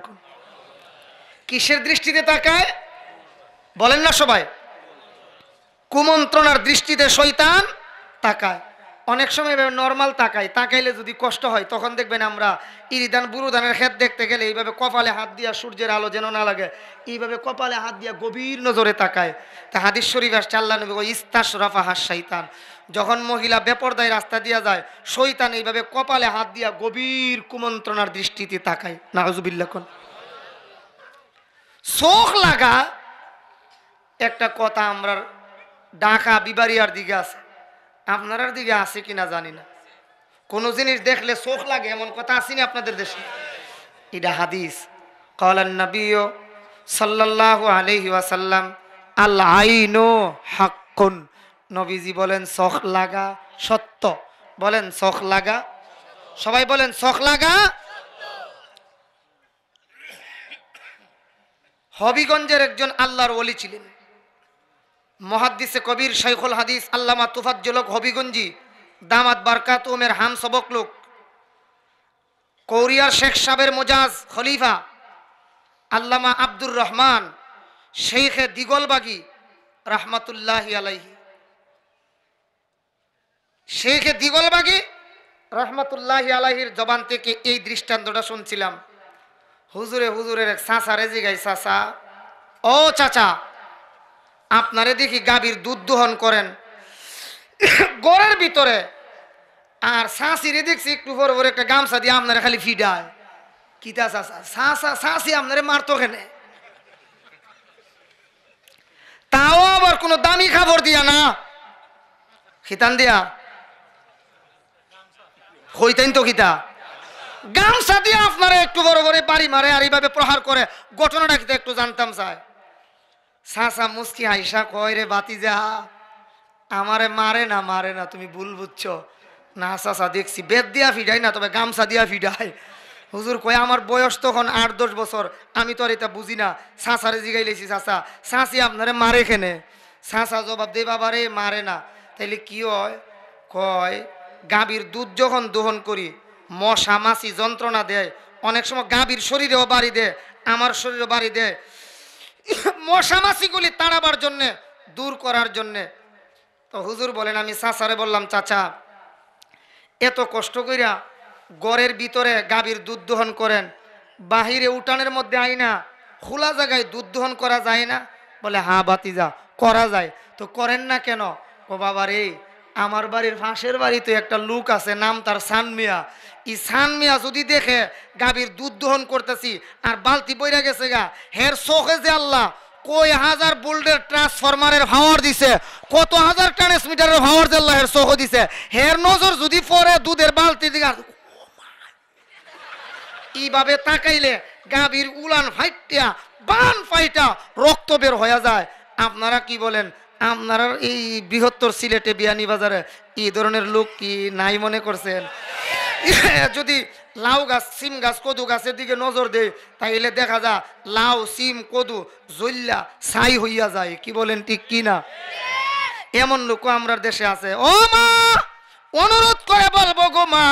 Speaker 1: কিসের দৃষ্টিতে তাকায় বলেন না সবাই? কুমন্ত্রণার দৃষ্টিতে শয়তান তাকায়। অনেক সময় নর্মাল তাকায়, তাকাইলে যদি কষ্ট হয় তখন দেখবেন আমরা ইরিদান বুরুদানের ক্ষেত দেখতে গেলে এইভাবে কপালে হাত দিয়া, সূর্যের আলো যেন না লাগে, এইভাবে কপালে হাত দিয়া গভীর নজরে তাকায়। তা হাদিস শরীফ আসছে, আল্লাহ নবী ইস্তাশরাফাহা শাইতান, যখন মহিলা বেপরদায় রাস্তা দিয়া যায়, শয়তান এইভাবে কপালে হাত দিয়া গভীর কুমন্ত্রণার দৃষ্টিতে তাকায়। নাউযুবিল্লাহ। কোন চোখ লাগা একটা কথা আমরা ঢাকা বিবারিয়ার দিকে আছে, আপনার দিকে আছে কিনা জানি না। কোন জিনিস দেখলে চোখ লাগে এমন কথা আসেনি আপনাদের দেশে? এটা হাদিস। ক্বালান নবী সাল্লাল্লাহু আলাইহি ওয়াসাল্লাম, আল আইনু হাক্কুন। নবীজি বলেন চোখ লাগা সত্য। বলেন চোখ লাগা, সবাই বলেন চোখ লাগা। হবিগঞ্জের একজন আল্লাহর ওলি ছিলেন, মুহাদ্দিসে কবির শাইখুল হাদিস আল্লামা তুফাজ্জল হক হবিগঞ্জি দামাত বারকাতুমের হাম সবক লোক, কৌরিয়ার শেখ সাহেবের মোজাজ খলিফা আল্লামা আব্দুর রহমান শেখে দিগলবাগি রহমাতুল্লাহি আলাইহি, শেখে দিগলবাগি রহমাতুল্লাহি আলাইহির জবান থেকে এই দৃষ্টান্তটা শুনছিলাম। হুজুরের এক চাচা রেজি গাই, চাচা, ও চাচা, আপনারে দেখি গাভীর দুধ দোহন করেন গড়ের ভিতরে, আর শাঁসিরে দেখছি একটু পরে পরে একটা গামছা দিয়ে আপনারা খালি ফিডায়। কিতা চাচা? শাঁসি আপনারে মারতো কেনে? তাও আবার কোনো দামি খাবার দিয়া না, খিতান দিয়া হইতেন তো খিতা গামছা দিয়ে আপনারা একটু বড় বড় বাড়ি মারে আর এইভাবে প্রহার করে। ঘটনাটা কিতা একটু জানতাম চাই। চাচা মুস্কি আইসা কয়, রে বাতিজা, আমারে মারে না, তুমি ভুল বুঝছো। না চাচা, দেখছি বেদ দিয়া ফিডাই না, তবে গামছা দিয়া ফিডাই। হুজুর কয়, আমার বয়স তখন 8-10 বছর, আমি তো আর এটা বুঝি না। চাচারে জিগাই লেছি, চাচা চাচি আপনারে মারে খেনে? চাচা জবাব দে, বাবারে মারে না। তাইলে কি হয়? কয়, গাভীর দুধ যখন দহন করি, মশা মাছি যন্ত্রণা দেয়, অনেক সময় গাভীর শরীরেও বাড়ি দেয়, আমার শরীরেও বাড়ি দেয়, মশা মাছিগুলি তাড়াবার জন্যে, দূর করার জন্যে। তো হুজুর বলেন, আমি চাচারে বললাম, চাচা এত কষ্ট কইরা গড়ের ভিতরে গাভীর দুধ দহন করেন, বাহিরে উঠানের মধ্যে আইনা খোলা জায়গায় দুধ দহন করা যায় না? বলে হ্যাঁ বাতিজা করা যায়। তো করেন না কেন? ও বাবা রে, আমার বাড়ির পাশের বাড়িতে একটা লোক আছে, নাম তার সান মিয়া। এই সান মিয়া যদি দেখে গাভীর দুধ দহন করতেছি আর বালতি বইরা গেছে গা, হের চোখে যে আল্লাহ কই হাজার ভোল্টের ট্রান্সফরমারের পাওয়ার দিছে, কত হাজার ট্রান্সমিটারের পাওয়ার যে আল্লাহ হের চোখে দিছে, হের নজর যদি পড়ে দুধের বালতি দিকে, এইভাবে তাকাইলে গাভীর উলান ফাইটিয়া বান ফাইটা রক্ত বের হয়ে যায়। আপনারা কি বলেন? আপনারা এই বৃহত্তর সিলেটে বিয়ানীবাজারে এই ধরনের লোক কি নাই মনে করছেন? যদি লাউ গাছ, সিম গাছ, কদু গাছের দিকে নজর দেয় তাইলে দেখা যায় লাউ, সিম, কদু জ্বল্লা ছাই হইয়া যায়। কি বলেন ঠিক কি না? এমন লোকও আমরার দেশে আছে। ও মা, অনুরোধ করে বলবো গো মা,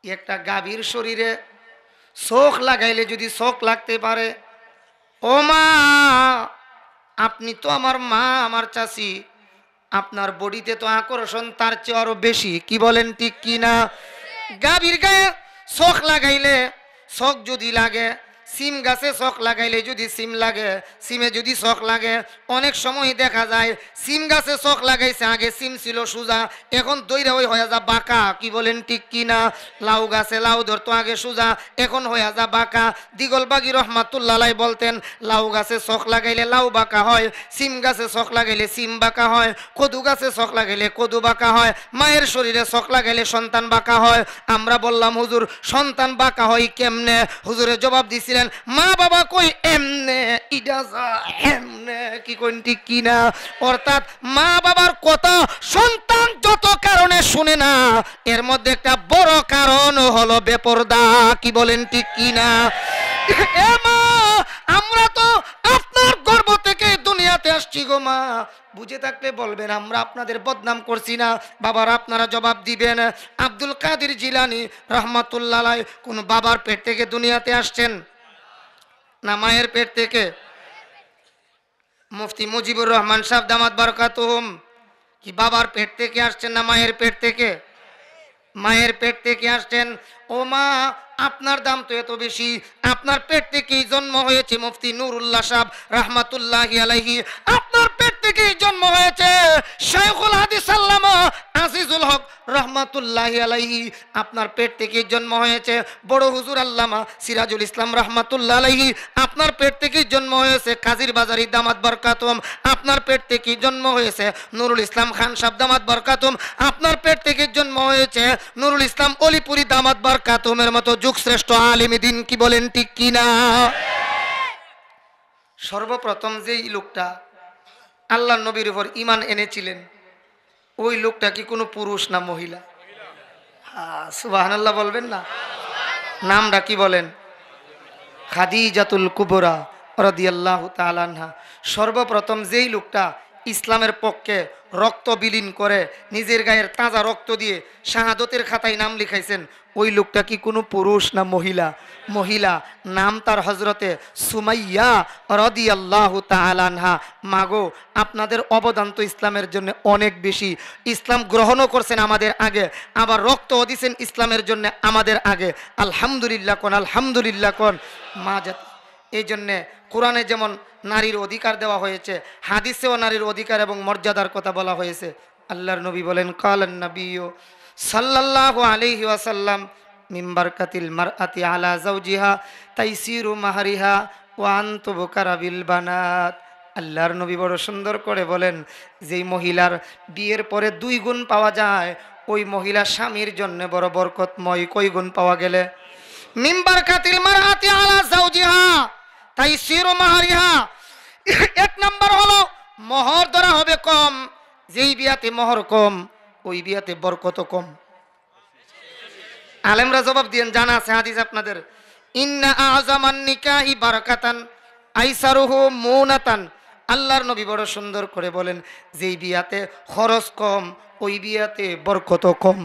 Speaker 1: একটা গাভীর শরীরে শোক লাগাইলে যদি শোক লাগতে পারে, ও মা আপনি তো আমার মা, আমার চাচি, আপনার বডিতে তো আকর্ষণ তার চেয়ে আরো বেশি। কি বলেন ঠিক কি না? গাভীর গায়ে শোক লাগাইলে, শোক যদি লাগে, সিম গাছে শোক লাগাইলে যদি সিম লাগে, সিমে যদি শোক লাগে, অনেক সময় দেখা যায় সিম গাছে শোক লাগাইছে, আগে সিম ছিল সোজা, এখন দইরা ওই হয়ে যা বাঁকা। কি বলেন ঠিক কি না? লাউ গাছে লাউ ধরতো আগে সোজা, এখন হয়ে যা বাঁকা। দিগলবাগী রহমাতুল্লাহ আলাইহি বলতেন লাউ গাছে শোক লাগাইলে লাউ বাঁকা হয়, সিম গাছে শোক লাগাইলে সিম বাঁকা হয়, কদু গাছে শোক লাগাইলে কদু বাঁকা হয়, মায়ের শরীরে শোক লাগাইলে সন্তান বাঁকা হয়। আমরা বললাম হুজুর সন্তান বাঁকা হয় কেমনে? হুজুরে জবাব দিছিলেন মা বাবা কই এমনে, ইডা যা এমনে। কি কইন ঠিক কি না? অর্থাৎ মা বাবার কথা সন্তান যত কারণে শুনে না, এর মধ্যে একটা বড় কারণ হলো বেপরদা। কি বলেন ঠিক কি না? এ মা, আমরা তো আপনার গর্ভ থেকে দুনিয়াতে আসছি গো মা। বুঝে থাকলে বলবেন আমরা আপনাদের বদনাম করছি না। বাবার আপনারা জবাব দিবেন। আব্দুল কাদের জিলানী রহমাতুল্লাহ আলাইহি কোন বাবার পেট থেকে দুনিয়াতে আসছেন না মায়ের পেট থেকে? মুফতি মুজিবুর রহমান সাহেব দামাত বারাকাতুহুম কি বাবার পেট থেকে আসছেন না মায়ের পেট থেকে? মায়ের পেট থেকে আসছেন। ও মা, আপনার দাম তো এত বেশি, আপনার পেট থেকেই জন্ম হয়েছে মুফতি নুরুল্লাহ সাহেব রাহমাতুল্লাহি আলাইহি, আপনার পেট থেকেই জন্ম হয়েছে শাইখুল হাদিস আল্লামা আজিজুল হক রাহমাতুল্লাহি আলাইহি, আপনার পেট থেকেই জন্ম হয়েছে বড় হুজুর আল্লামা সিরাজুল ইসলাম রাহমাতুল্লাহ আলাইহি, আপনার পেট থেকেই জন্ম হয়েছে কাজীর বাজারি দামাত বরকাতুম, আপনার পেট থেকেই জন্ম হয়েছে নুরুল ইসলাম খান সাহেব দামাত বরকাতুম, আপনার পেট থেকে জন্ম হয়েছে নুরুল ইসলাম অলিপুরি দামাত বরকাতুমের মতো যুগশ্রেষ্ঠ আলিম দ্বীন। কি বলেন ঠিক কি না? সর্বপ্রথম যেই লোকটা আল্লাহর নবীর উপর ঈমান এনেছিলেন, ওই লোকটা কি কোনো পুরুষ না মহিলা? সুবহানাল্লাহ বলবেন না? নামটা কি বলেন? খাদিজাতুল কুবরা রাদিয়াল্লাহু তাআলা আনহা। সর্বপ্রথম যেই লোকটা ইসলামের পক্ষে রক্ত বিলীন করে নিজের গায়ের তাজা রক্ত দিয়ে শাহাদতের খাতায় নাম লিখাইছেন, ওই লোকটা কি কোনো পুরুষ না মহিলা? মহিলা। নাম তার হজরতে সুমাইয়া রাদিয়াল্লাহু তাআলা আনহা। মাগো, আপনাদের অবদান তো ইসলামের জন্য অনেক বেশি। ইসলাম গ্রহণও করছেন আমাদের আগে, আবার রক্তও দিয়েছেন ইসলামের জন্য আমাদের আগে। আলহামদুলিল্লাহ কোন, আলহামদুলিল্লাহ কোন। মা জাতি, এই জন্যে কোরআনে যেমন নারীর অধিকার দেওয়া হয়েছে, হাদিসেও নারীর অধিকার এবং মর্যাদার কথা বলা হয়েছে। আল্লাহর নবী বলেন কালান নবিয়্যু সাল্লাল্লাহু আলাইহি ওয়াসাল্লাম মিন বারকাতিল মারআতি আলা যাওজিহা তাইসিরু মাহরিহা ওয়া আনতুবকারা বিল বানাত। আল্লাহর নবী বড় সুন্দর করে বলেন, যেই মহিলার বিয়ের পরে 2 গুণ পাওয়া যায়, ওই মহিলা স্বামীর জন্য বড় বরকতময়। কই গুণ পাওয়া গেলে? মিন বারকাতিল মারআতি আলা যাওজিহা তাইসিরু মাহরিহা। 1 নাম্বার হলো মোহর ধরা হবে কম। যেই বিয়াতে মোহর কম, ওই বিয়াতে বরকত কম। আলেমরা জবাব দিয়েন, জানা আছে হাদিস আপনাদের। ইন্না আযামান নিকাহি বারাকাতান আইসারুহু মুনাতান। আল্লাহর নবী বড় সুন্দর করে বলেন, যেই বিয়াতে খরচ কম, ওই বিয়াতে বরকত কম।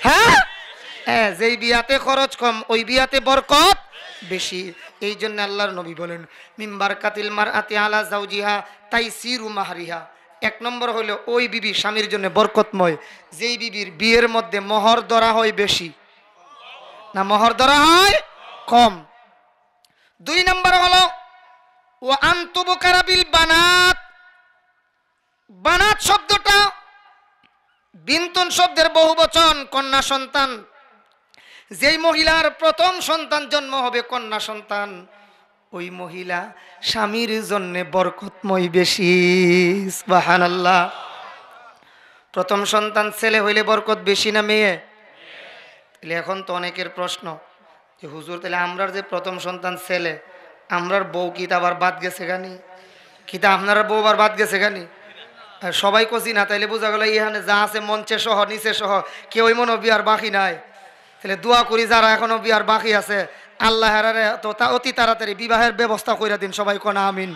Speaker 1: হ্যাঁ, যেই বিয়াতে খরচ কম, ওই বিয়াতে বরকত বেশি। এই জন্য আল্লাহর নবী বলেন মিন বারকাতিল মারআতি আলা যাওজিহা তাইসিরু মাহরিহা। 1 নম্বর হলো ওই বিবি স্বামীর জন্য বরকতময়, যেই বিবির বিয়ের মধ্যে মোহর ধরা হয় বেশি। না মোহর ধরা হয় কম। 2 নম্বর হলো ওয়া আনতুবকারা বিল বানাত। বানাত শব্দটা বিন্তুন শব্দের বহুবচন, কন্যা সন্তান। যেই মহিলার প্রথম সন্তান জন্ম হবে কন্যা সন্তান, ওই মহিলা স্বামীর জন্য বরকতময় বেশি। সুবহানাল্লাহ। প্রথম সন্তান ছেলে হইলে বরকত বেশি না মেয়ে? তাহলে এখন তো অনেকের প্রশ্ন যে হুজুর তাহলে আমরার যে প্রথম সন্তান ছেলে, আমরার বউ কি তা আবার বাদ গেছে গানি? কি তা আপনার বউ আবার বাদ গেছে গানি? সবাই কচি না, তাইলে বোঝা গেল ইহানে যা আছে মঞ্চে সহ নিচে সহ কেউই মনে বিয়ার বাকি নাই। তাহলে দোয়া করি যারা এখনো বিয়ার বাকি আছে, আল্লাহ তো অতি তাড়াতাড়ি বিবাহের ব্যবস্থা করে দিন। সবাই কোনা আমিন,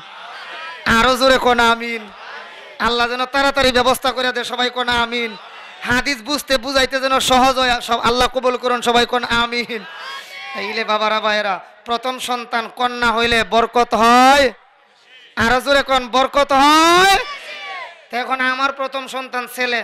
Speaker 1: আরো জোরে কোনা আমিন। আল্লাহ যেন তাড়াতাড়ি ব্যবস্থা করে দেয়। সবাই কোনা আমিন। হাদিস বুঝতে বুঝাইতে যেন সহজ হয়। সব আল্লাহ কবুল করুন। সবাই কোন আমিন। এইলে বাবারা ভাইয়েরা, প্রথম সন্তান কন্যা হইলে বরকত হয়। আরো জোরে কোন বরকত হয়। এখন আমার প্রথম সন্তান ছেলে,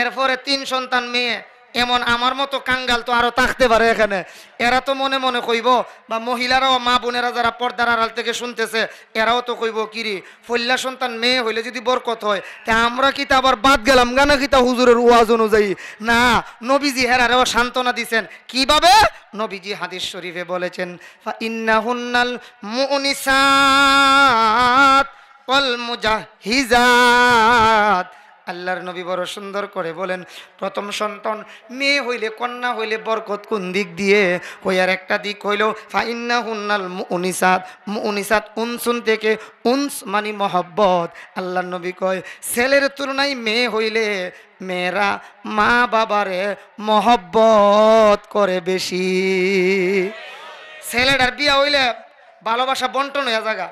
Speaker 1: এরপরে 3 সন্তান মেয়ে। এমন আমার মতো কাঙ্গাল তো আরো থাকতে পারে এখানে। এরা তো মনে মনে কইব, বা মহিলারাও মা বোনেরা যারা পর্দার আড়াল থেকে শুনতেছে, এরাও তো কইব কিরি ফল্লা সন্তান মেয়ে হইলে যদি বরকত হয়, তা আমরা কি তা আবার বাদ গেলাম গানা কি তা হুজুরের ওয়াজ অনুযায়ী? না, নবীজি হেরারেও সান্ত্বনা দিছেন। কিভাবে? নবীজি হাদিস শরীফে বলেছেন, ফা ইন্নাহুন্নাল মুনিসাত ওয়াল মুজাহিজাত। আল্লাহর নবী বড় সুন্দর করে বলেন, প্রথম সন্তান মেয়ে হইলে কন্যা হইলে বরকত কোন দিক দিয়ে? কইয়ার একটা দিক হইল ফাইন্নাহুন্নাল মুনিসাত। মুনিসাত উনসুন থেকে, উনস মানে মহব্বত। আল্লাহর নবী কয় ছেলের তুলনায় মেয়ে হইলে মেয়েরা মা বাবারে মহব্বত করে বেশি। ছেলেটার বিয়া হইলে ভালোবাসা বন্টন হয়ে জায়গা,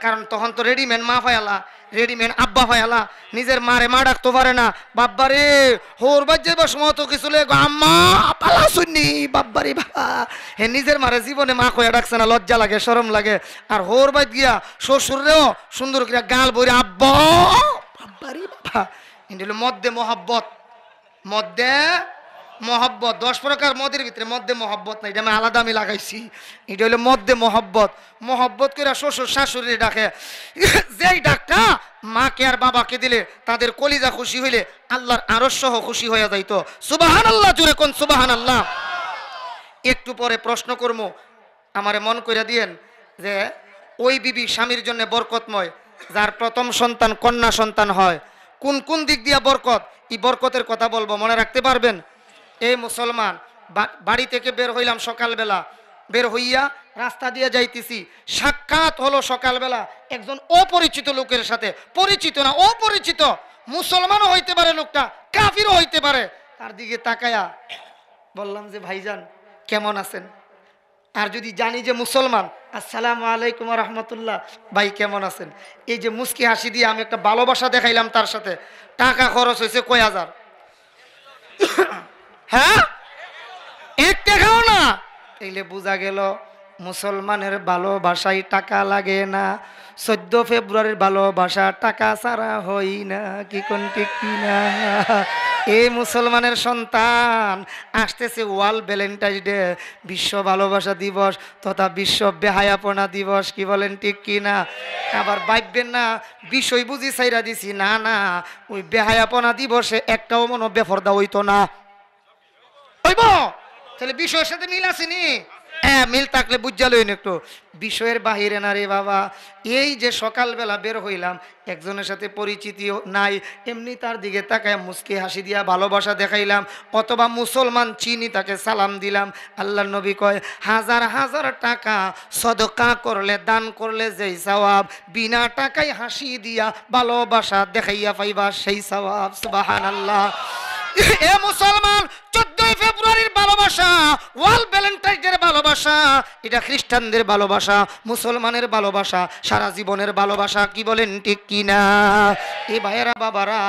Speaker 1: কারণ তখন তো রেডিমেড মা ফায়ালা, রেডিমেড আব্বা ফায়ালা। নিজের মারে মা ডাকতে পারে না, বাব্বারে হোর বাজ্যে বা সময় তো কিছু আম্মা পালা শুনি বাব্বারে বাবা। হে নিজের মারে জীবনে মা কয়া ডাকছে না, লজ্জা লাগে, শরম লাগে। আর হোর বাজ গিয়া শ্বশুরেও সুন্দর করে গাল বইরে আব্বা বাব্বারে বাবা। এটা হলো মধ্যে মহব্বত। মধ্যে মহব্বত 10 প্রকার মদের ভিতরে মধ্যে মহব্বত নাই, এটা আমি আলাদা আমি লাগাইছি। এটা হলো মধ্যে মহব্বত। মহব্বত করে শ্বশুর শাশুড়ি ডাকে, যেই ডাকটা মাকে আর বাবাকে দিলে তাদের কলিজা খুশি হইলে আল্লাহর আরশ সহ খুশি হয়ে যাইতো। সুবহানাল্লাহ, জোরে কোন সুবহানাল্লাহ। একটু পরে প্রশ্ন করবো, আমারে মন কইরা দিয়েন যে ওই বিবি স্বামীর জন্য বরকতময় যার প্রথম সন্তান কন্যা সন্তান হয়, কোন কোন দিক দিয়া বরকত, এই বরকতের কথা বলবো, মনে রাখতে পারবেন? এই মুসলমান বাড়ি থেকে বের হইলাম সকালবেলা, বের হইয়া রাস্তা দিয়ে যাইতেছি, সাক্ষাৎ হলো সকালবেলা একজন অপরিচিত লোকের সাথে। পরিচিত না, অপরিচিত। মুসলমানও হইতে পারে লোকটা, কাফিরও হইতে পারে। তার দিকে তাকায়া বললাম যে ভাইজান কেমন আছেন? আর যদি জানি যে মুসলমান, আসসালামু আলাইকুম রহমতুল্লাহ, ভাই কেমন আছেন? এই যে মুস্কি হাসি দিয়ে আমি একটা ভালোবাসা দেখাইলাম তার সাথে। টাকা খরচ হয়েছে কয় হাজার। হ্যাঁ, এক টাকাও না। তাইলে বোঝা গেল মুসলমানের ভালোবাসায় টাকা লাগে না। 14 ফেব্রুয়ারির ভালোবাসা টাকা ছাড়া হই না, কি কোন ঠিক কিনা? এই মুসলমানের সন্তান আসতেছে ওয়ার্ল্ড ভ্যালেন্টাইন্স ডে, বিশ্ব ভালোবাসা দিবস তথা বিশ্ব বেহায়াপনা দিবস, কি বলেন ঠিক কিনা? আবার ভাববেন না বিষয় বুঝি ছাইরা দিছি, না না, ওই বেহায়াপনা দিবসে একটাও মনে বেফরদা হইতো না। হইব তাহলে বিষয়ের সাথে মিল আসেনি? হ্যাঁ, মিল থাকলে বুঝা লইন একটু। বিষয়ের বাহিরে না রে বাবা। এই যে সকালবেলা বের হইলাম, একজনের সাথে পরিচিতিও নাই, এমনি তার দিকে তাকায় মুস্কি হাসি দিয়া ভালোবাসা দেখাইলাম, অথবা মুসলমান চিনি তাকে সালাম দিলাম। আল্লাহর নবী কয় হাজার হাজার টাকা সদকা করলে, দান করলে যেই সওয়াব, বিনা টাকায় হাসি দিয়া ভালোবাসা দেখাইয়া পাইবা সেই সওয়াব। সুবহানাল্লাহ। এ মুসলমান, 14 ফেব্রুয়ারির ভালোবাসা, ওয়ার্ল্ড ভ্যালেন্টাইন্স ডে ভালোবাসা, এটা খ্রিস্টানদের ভালোবাসা, মুসলমানের ভালোবাসা, সারা জীবনের ভালোবাসা, কি বলেন ঠিক কিনা? এই ভাইয়েরা বাবারা,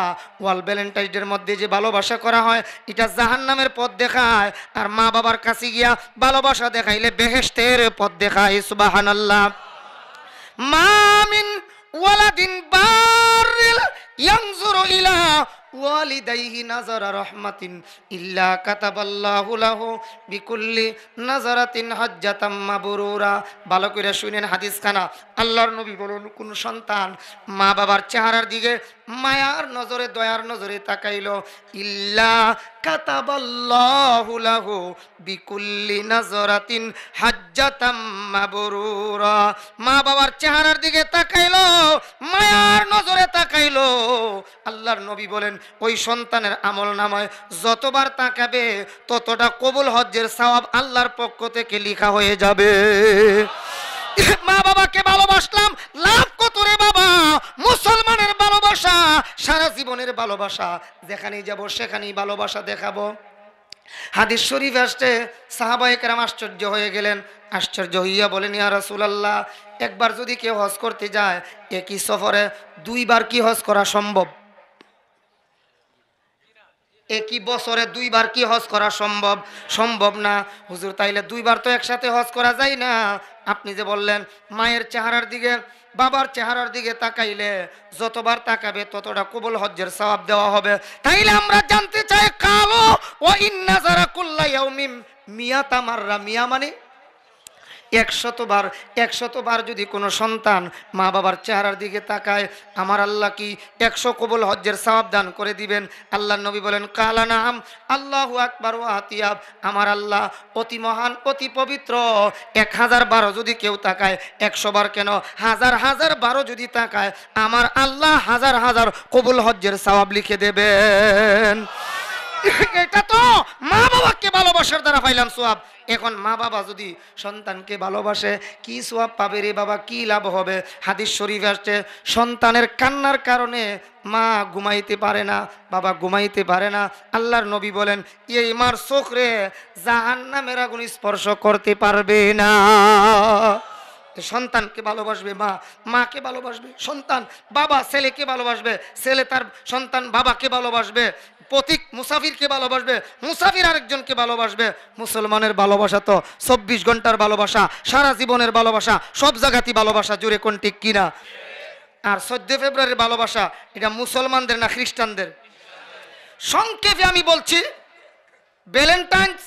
Speaker 1: ওয়ার্ল্ড ভ্যালেন্টাইন্স ডের মধ্যে যে ভালোবাসা করা হয় এটা জাহান্নামের পথ দেখায়, আর মা বাবার কাছে গিয়া ভালোবাসা দেখাইলে বেহেশতের পথ দেখায়। সুবহানাল্লাহ। মা মিন ওয়ালাদিন বারিল ইয়ানজুরু ইলা ওয়ালিদাইহি নাযারা রাহমাতিন ইল্লা কাতাবাল্লাহু লাহু বিকুল্লি নাযারাতিন হাজ্জাতাম মাবরুরা। ভালো করে শুনেন হাদিস খানা। আল্লাহর নবী বলেন, কোন সন্তান মা বাবার চেহারার দিকে মায়ার নজরে দয়ার নজরে তাকাইল, ইল্লা কাতাবাল্লাহু লাহু বিকুল্লি নাযারাতিন হাজ্জাতাম মাবরুরা। মা বাবার চেহারার দিকে তাকাইলো, মায়ার নজরে তাকাইলো, আল্লাহর নবী বলেন ওই সন্তানের আমল নামায় যতবার তাকাবে ততটা কবুল হজ্জের সওয়াব আল্লাহর পক্ষ থেকে লেখা হয়ে যাবে। মা বাবাকে ভালোবাসলাম, লাভ কত রে বাবা? মুসলমানের ভালোবাসা সারা জীবনের ভালোবাসা, যেখানেই যাব সেখানেই ভালোবাসা দেখাবো। হাদিস শরীফ আসছে, সাহাবায়ে কেরাম আশ্চর্য হয়ে গেলেন। আশ্চর্য হইয়া বলেন, ইয়া রাসূলুল্লাহ, একবার যদি কেউ হজ করতে যায় একই সফরে দুইবার কি হজ করা সম্ভব? একই বছরে দুইবার কি হজ করা সম্ভব? সম্ভব না হুজুর। তাইলে দুইবার তো একসাথে হজ করা যায় না। আপনি যে বললেন মায়ের চেহারার দিকে বাবার চেহারার দিকে তাকাইলে যতবার তাকাবে ততটা কবুল হজ্জের সওয়াব দেওয়া হবে। তাইলে আমরা জানতে চাই, কালো ও ইন্না যারা কুল্লা ইয়াউমিন মিয়াতা মাররা, মিয়া মানে 100 বার যদি কোনো সন্তান মা বাবার চেহারার দিকে তাকায়, আমার আল্লাহ কি 100 কবুল হজ্জের সওয়াব দান করে দিবেন? আল্লাহর নবী বলেন, কালা নাম আল্লাহু আকবার ওয়া আতিয়াব, আমার আল্লাহ অতি মহান অতি পবিত্র। 1000 বারও যদি কেউ তাকায়, 100 বার কেন, হাজার বারও যদি তাকায়, আমার আল্লাহ হাজার কবুল হজ্জের সওয়াব লিখে দেবেন। এটা তো মা বাবাকে ভালোবাসার দ্বারা পাইলাম সওয়াব। এখন মা বাবা যদি সন্তানকে ভালোবাসে, কি সওয়াব পাবে রে বাবা, কি লাভ হবে? হাদিস শরীফ আসছে, সন্তানের কান্নার কারণে মা ঘুমাইতে পারে না, বাবা ঘুমাইতে পারে না। আল্লাহর নবী বলেন, এই মার চোখ রে জাহান্নামের আগুন স্পর্শ করতে পারবে না। সন্তানকে ভালোবাসবে মা, মাকে ভালোবাসবে সন্তান, বাবা ছেলেকে ভালোবাসবে, ছেলে তার সন্তান বাবাকে ভালোবাসবে, পথিক মুসাফিরকে ভালোবাসবে, মুসাফির আরেকজনকে ভালোবাসবে। মুসলমানের ভালোবাসা তো 24 ঘন্টার ভালোবাসা, সারা জীবনের ভালোবাসা, সব জায়গাতেই ভালোবাসা, জুড়ে কোন ঠিক কিনা? আর 14 ফেব্রুয়ারির ভালোবাসা এটা মুসলমানদের না খ্রিস্টানদের? সংক্ষেপে আমি বলছি, ভ্যালেন্টাইন্স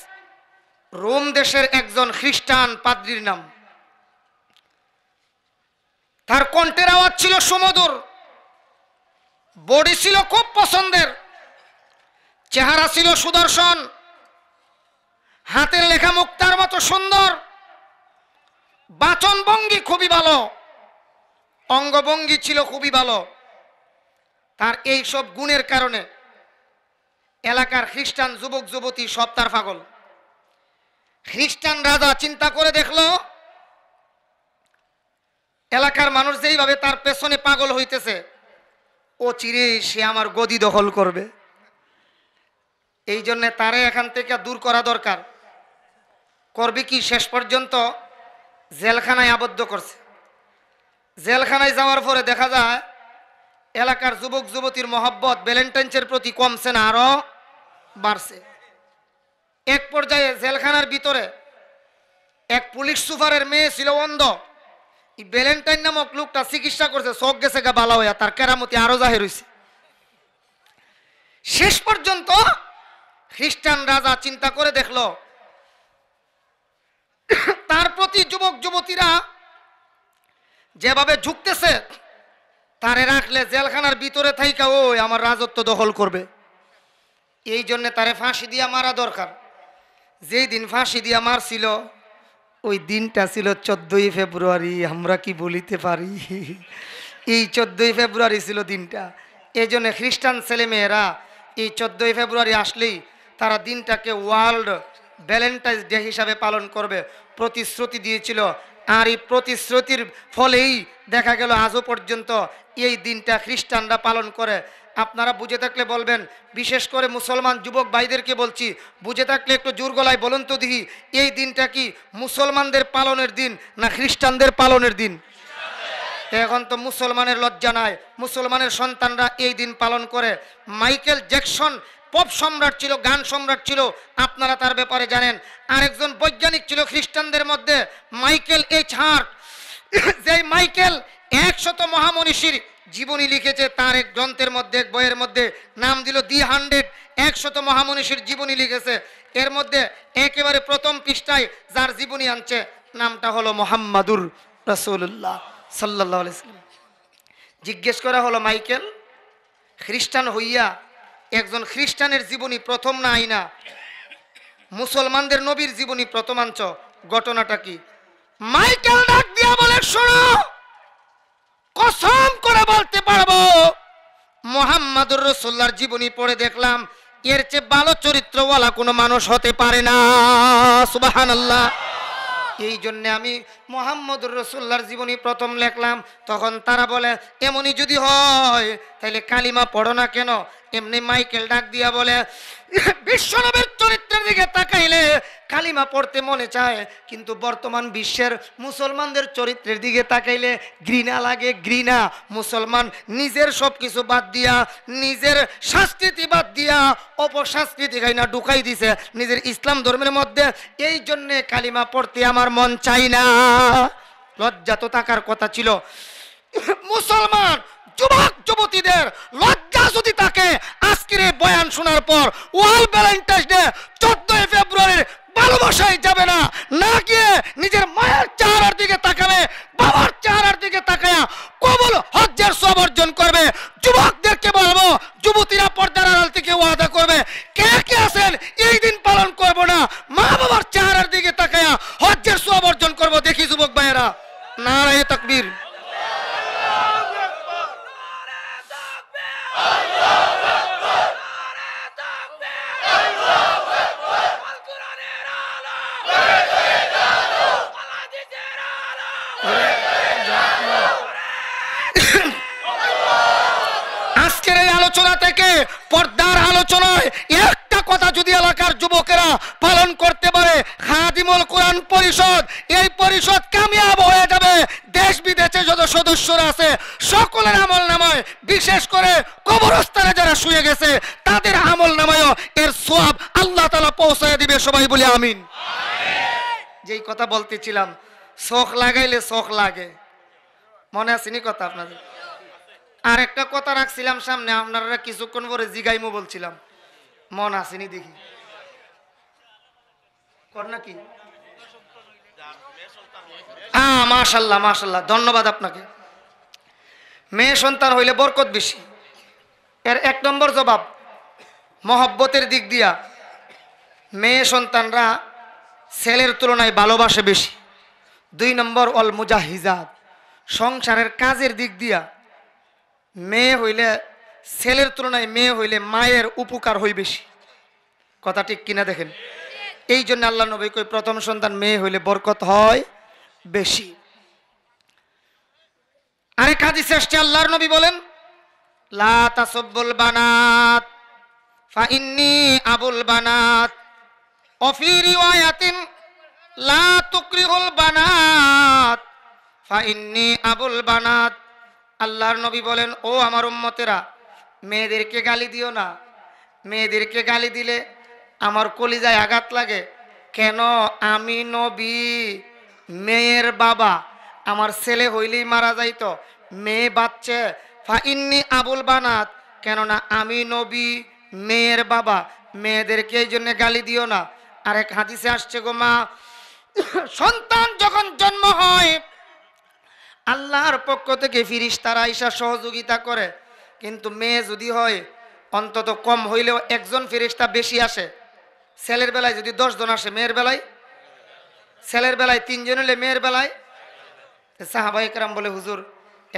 Speaker 1: রোম দেশের একজন খ্রিস্টান পাদ্রীর নাম। তার কণ্ঠের আওয়াজ ছিল সুমধুর, বডি ছিল খুব পছন্দের, চেহারা ছিল সুদর্শন, হাতের লেখা মুক্তার মতো সুন্দর, বাচন ভঙ্গি খুবই ভালো, অঙ্গভঙ্গি ছিল খুবই ভালো। তার এই সব গুণের কারণে এলাকার খ্রিস্টান যুবক যুবতী সব তার পাগল। খ্রিস্টান রাজা চিন্তা করে দেখলো, এলাকার মানুষ যেইভাবে তার পেছনে পাগল হইতেছে, ও চিরে সে আমার গদি দখল করবে। এই জন্য তারে এখান থেকে দূর করা দরকার। করবে কি, শেষ পর্যন্ত জেলখানায় আবদ্ধ করছে। জেলখানায় যাওয়ার পরে দেখা যায় এলাকার যুবক যুবতীর মহব্বত ভ্যালেন্টাইন্সের প্রতি কমছে না, আরো বাড়ছে। এক পর্যায়ে জেলখানার ভিতরে এক পুলিশ সুপারের মেয়ে ছিল অন্ধ। ভ্যালেন্টাইন নামক লোকটা চিকিৎসা করছে, চোখ গেছে গা বালা হইয়া, তার কেরামতি আরো জাহির হইছে। শেষ পর্যন্ত খ্রিস্টান রাজা চিন্তা করে দেখলো তার প্রতি যুবক যুবতীরা যেভাবে ঝুঁকতেছে, তারে রাখলে জেলখানার ভিতরে থাইকা ওই আমার রাজত্ব দখল করবে। এই জন্য তারে ফাঁসি দিয়া মারা দরকার। যেই দিন ফাঁসি দিয়া মারছিল ওই দিনটা ছিল 14ই ফেব্রুয়ারি। আমরা কি বলিতে পারি? এই 14ই ফেব্রুয়ারি ছিল দিনটা। এই জন্য খ্রিস্টান ছেলেমেয়েরা এই 14ই ফেব্রুয়ারি আসলেই তারা দিনটাকে ওয়ার্ল্ড ভ্যালেন্টাইন্স ডে হিসাবে পালন করবে প্রতিশ্রুতি দিয়েছিল। আর এই প্রতিশ্রুতির ফলেই দেখা গেল আজও পর্যন্ত এই দিনটা খ্রিস্টানরা পালন করে। আপনারা বুঝে থাকলে বলবেন, বিশেষ করে মুসলমান যুবক ভাইদেরকে বলছি, বুঝে থাকলে একটু জোর গলায় বলুন তো দেখি, এই দিনটা কি মুসলমানদের পালনের দিন না খ্রিস্টানদের পালনের দিন? এখন তো মুসলমানের লজ্জা নাই, মুসলমানের সন্তানরা এই দিন পালন করে। মাইকেল জ্যাকসন পপ সম্রাট ছিল, গান সম্রাট ছিল, আপনারা তার ব্যাপারে জানেন। আরেকজন বৈজ্ঞানিক ছিল খ্রিস্টানদের মধ্যে, মাইকেল এইচ হার্ট। যেই মাইকেল 100 মহামনীষীর জীবনী লিখেছে, তার এক গ্রন্থের মধ্যে, এক বইয়ের মধ্যে নাম দিল দি 100 মহামনীষীর জীবনী লিখেছে। এর মধ্যে একেবারে প্রথম পৃষ্ঠায় যার জীবনী আনছে নামটা হলো মুহাম্মাদুর রাসূলুল্লাহ সাল্লাল্লাহু আলাইহি ওয়াসাল্লাম। জিজ্ঞেস করা হলো, মাইকেল, খ্রিস্টান হইয়া একজন খ্রিস্টানের জীবনী প্রথম না আইনা মুসলমানদের নবীর জীবনী প্রথম আনছ, ঘটনাটা কি? মাইকেল ডাক দিয়া বলে, শোনো, কসম করে বলতে পারবো মুহাম্মাদুর রাসূলুল্লাহর জীবনী পড়ে দেখলাম এর চেয়ে ভালো চরিত্রওয়ালা কোনো মানুষ হতে পারে না। সুবহানাল্লাহ। এই জন্য আমি মুহাম্মদুর রাসূলুল্লাহর জীবনী প্রথম লিখলাম। তখন তারা বলে, এমনই যদি হয় তাহলে কালিমা পড়ো না কেন? এমনি মাইকেল ডাক দিয়া বলে, বিশ্বনবীর চরিত্রের দিকে তাকাইলে কালিমা পড়তে মনে চায়, কিন্তু বর্তমান বিশ্বের মুসলমানদের চরিত্রের দিকে তাকাইলে ঘৃণা লাগে, ঘৃণা। মুসলমান নিজের সব কিছু বাদ দিয়া, নিজের সংস্কৃতি বাদ দিয়া অপসংস্কৃতি গাইনা ঢুকাই দিছে নিজের ইসলাম ধর্মের মধ্যে। এই জন্যে কালিমা পড়তে আমার মন চাই না। লজ্জা তো থাকার কথা ছিল। মুসলমান যুবক যুবতীদের লজ্জা যদি থাকে, আজকের এই বয়ান শোনার পর ওয়ার্ল্ড ভ্যালেন্টাইন্স ডে 14 ফেব্রুয়ারির ভালোবাসায় যাবে না, না গিয়ে নিজের মায়ের চেহারার দিকে তাকাবে, বাবার চেহারার দিকে তাকায়া কবুল হজ্জের সওয়াব অর্জন করবে। যুবকদেরকে বলবো, যুবতীরা পর্দার আড়াল থেকে ওয়াদা করবে, কে কে আছেন এই দিন পালন করব না, মা বাবার চেহারার দিকে তাকায়া হজ্জের সওয়াব অর্জন করব। দেখি যুবক ভাইয়েরা, নারায়ে তাকবীর। আজকের এই আলোচনা থেকে, পর্দার আলোচনায় একটা কথা যদি এলাকার যুবকেরা পালন করতে পারে, খাদিমুল কোরআন পরিষদ, এই পরিষদ কামিয়াব হয়ে যাবে। দেশ বিদেশে যত সদস্যরা আছে সকলের আমল নামায়, বিশেষ করে কবরস্থানে যারা শুয়ে গেছে তাদের আমল নামায়ও এর সওয়াব আল্লাহ তাআলা পৌঁছায় দিবে। সবাই বলি আমিন। যেই কথা বলতেছিলাম, শোক লাগাইলে শোক লাগে, মনে আসেনি কথা আপনাদের? আর একটা কথা রাখছিলাম সামনে, আপনারা কিছুক্ষণ পরে জিগাইমো বলছিলাম, মন আসেনি দেখি কর নাকি? মাশাল্লাহ মাশাল্লাহ, ধন্যবাদ আপনাকে। মেয়ে সন্তান হইলে বরকত বেশি। এর 1 নম্বর জবাব, মহব্বতের দিক দিয়া মেয়ে সন্তানরা ছেলের তুলনায় ভালোবাসে বেশি। 2 নম্বর, অল মুজাহিজাত, সংসারের কাজের দিক দিয়া মেয়ে হইলে, ছেলের তুলনায় মেয়ে হইলে মায়ের উপকার হই বেশি। কথা ঠিক কিনা দেখেন? এই জন্য আল্লাহ নবী কই, প্রথম সন্তান মেয়ে হইলে বরকত হয় বেশি। আরেক হাদিসে আসছে, আল্লাহর নবী বলেন, লা তাসুব্বুল বানাত ফা ইন্নী আবুল বানাত, ওয়া ফি রিওয়ায়াতিন লা তুকরিহুল বানাত ফা ইন্নী আবুল বানাত। আল্লাহর নবী বলেন, ও আমার উম্মতেরা, মেয়েদেরকে গালি দিও না। মেয়েদেরকে গালি দিলে আমার কলিজায় আঘাত লাগে। কেন? আমি নবী, মেয়ের বাবা। আমার ছেলে হইলেই মারা যাইতো, মেয়ে বাচ্চে। ফা ইন্নী আবুল বানাত, কেননা আমি নবী, মেয়ের বাবা। মেয়েদেরকে এই জন্য গালি দিও না। আরেক হাদিসে আসছে গো মা, সন্তান যখন জন্ম হয় আল্লাহর পক্ষ থেকে ফেরেশতারা আইসা সহযোগিতা করে, কিন্তু মেয়ে যদি হয় অন্তত কম হইলেও 1 জন ফেরেশতা বেশি আসে। ছেলের বেলায় যদি 10 জন আসে, মেয়ের বেলায়, ছেলের বেলায় 3 জন হলে মেয়ের বেলায়। সাহাবায়ে কেরাম বলে, হুজুর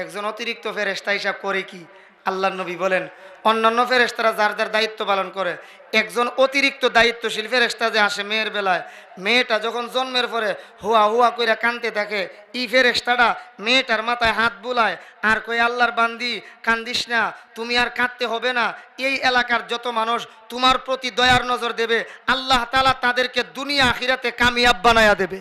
Speaker 1: 1 জন অতিরিক্ত ফেরেশতা হিসাব করে কি? আল্লাহর নবী বলেন, অন্যান্য ফেরেশতারা যার যার দায়িত্ব পালন করে, 1 জন অতিরিক্ত দায়িত্বশীল ফেরেশতা যে আসে মেয়ের বেলায়, মেয়েটা যখন জন্মের পরে হুয়া হুয়া কইরা কাঁদতে থাকে, এই ফেরেশতাটা মেয়েটার মাথায় হাত বুলায় আর কই, আল্লাহর বান্দি কান্দিস না, তুমি আর কাঁদতে হবে না। এই এলাকার যত মানুষ তোমার প্রতি দয়ার নজর দেবে, আল্লাহ তাআলা তাদেরকে দুনিয়া আখিরাতে কামিয়াব বানায়া দেবে।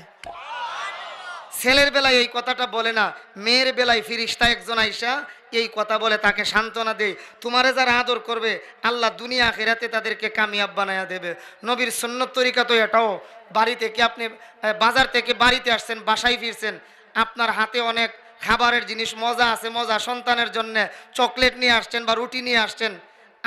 Speaker 1: ছেলের বেলায় এই কথাটা বলে না, মেয়ের বেলায় ফেরেশতা 1 জন আইসা এই কথা বলে, তাকে সান্ত্বনা দেয়, তোমারে যারা আদর করবে আল্লাহ দুনিয়া আখিরাতে তাদেরকে কামিয়াব বানায়া দেবে। নবীর সুন্নত তরিকা তো এটাও। বাড়ি থেকে আপনি, বাজার থেকে বাড়িতে আসছেন, বাসায় ফিরছেন, আপনার হাতে অনেক খাবারের জিনিস মজা আছে, মজা সন্তানের জন্য চকলেট নিয়ে আসছেন বা রুটি নিয়ে আসছেন,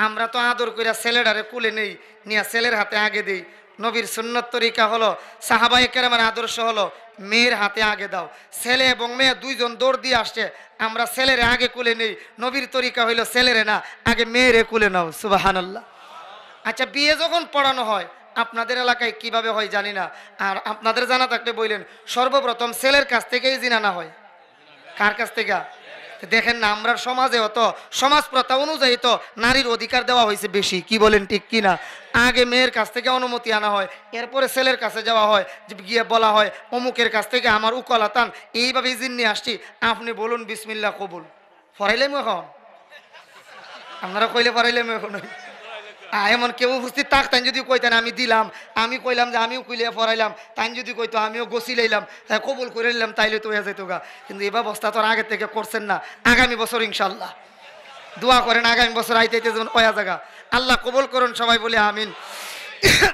Speaker 1: আমরা তো আদর করে ছেলেটারে কুলে নেই, নিয়ে ছেলের হাতে আগে দেই। নবীর সুন্নত তরিকা হলো, সাহাবায়ে কেরামের আদর্শ হলো মেয়ের হাতে আগে দাও। ছেলে এবং মেয়ে দুইজন দৌড় দিয়ে আসছে, আমরা ছেলেরে আগে কুলে নেই। নবীর তরিকা হইলো ছেলেরে না, আগে মেয়েরে কুলে নাও। সুবহানাল্লাহ। আচ্ছা, বিয়ে যখন পড়ানো হয় আপনাদের এলাকায় কিভাবে হয় জানি না, আর আপনাদের জানা থাকলে বললেন। সর্বপ্রথম ছেলের কাছ থেকেই জিনানা হয়। কার কাছ থেকে? দেখেন না, আমরা সমাজে তো সমাজ প্রথা অনুযায়ী তো নারীর অধিকার দেওয়া হয়েছে বেশি, কি বলেন ঠিক কিনা? আগে মেয়ের কাছ থেকে অনুমতি আনা হয়, এরপরে ছেলের কাছে যাওয়া হয়, যে গিয়ে বলা হয় অমুকের কাছ থেকে আমার উকালাতান এইভাবে ইজিন নিয়ে আসছি, আপনি বলুন বিসমিল্লাহ কবুল। ফরাইলাম এখন আপনারা কইলে ফরাইলাম এখন এমন কেউ উপস্থিত থাকতেন যদি কইতেন আমি দিলাম, আমি কইলাম যে আমিও কইলে পড়াইলাম, তাই যদি কইতো আমিও গছি লাইলাম, কবুল করে নিলাম, তাইলে তো হয়ে যেত গা। কিন্তু এই ব্যবস্থা তো আগে থেকে করছেন না। আগামী বছর ইনশাল্লাহ দোয়া করেন, আগামী বছর আইতে যেমন ওয়া জায়গা আল্লাহ কবুল করুন, সবাই বলে আমিন।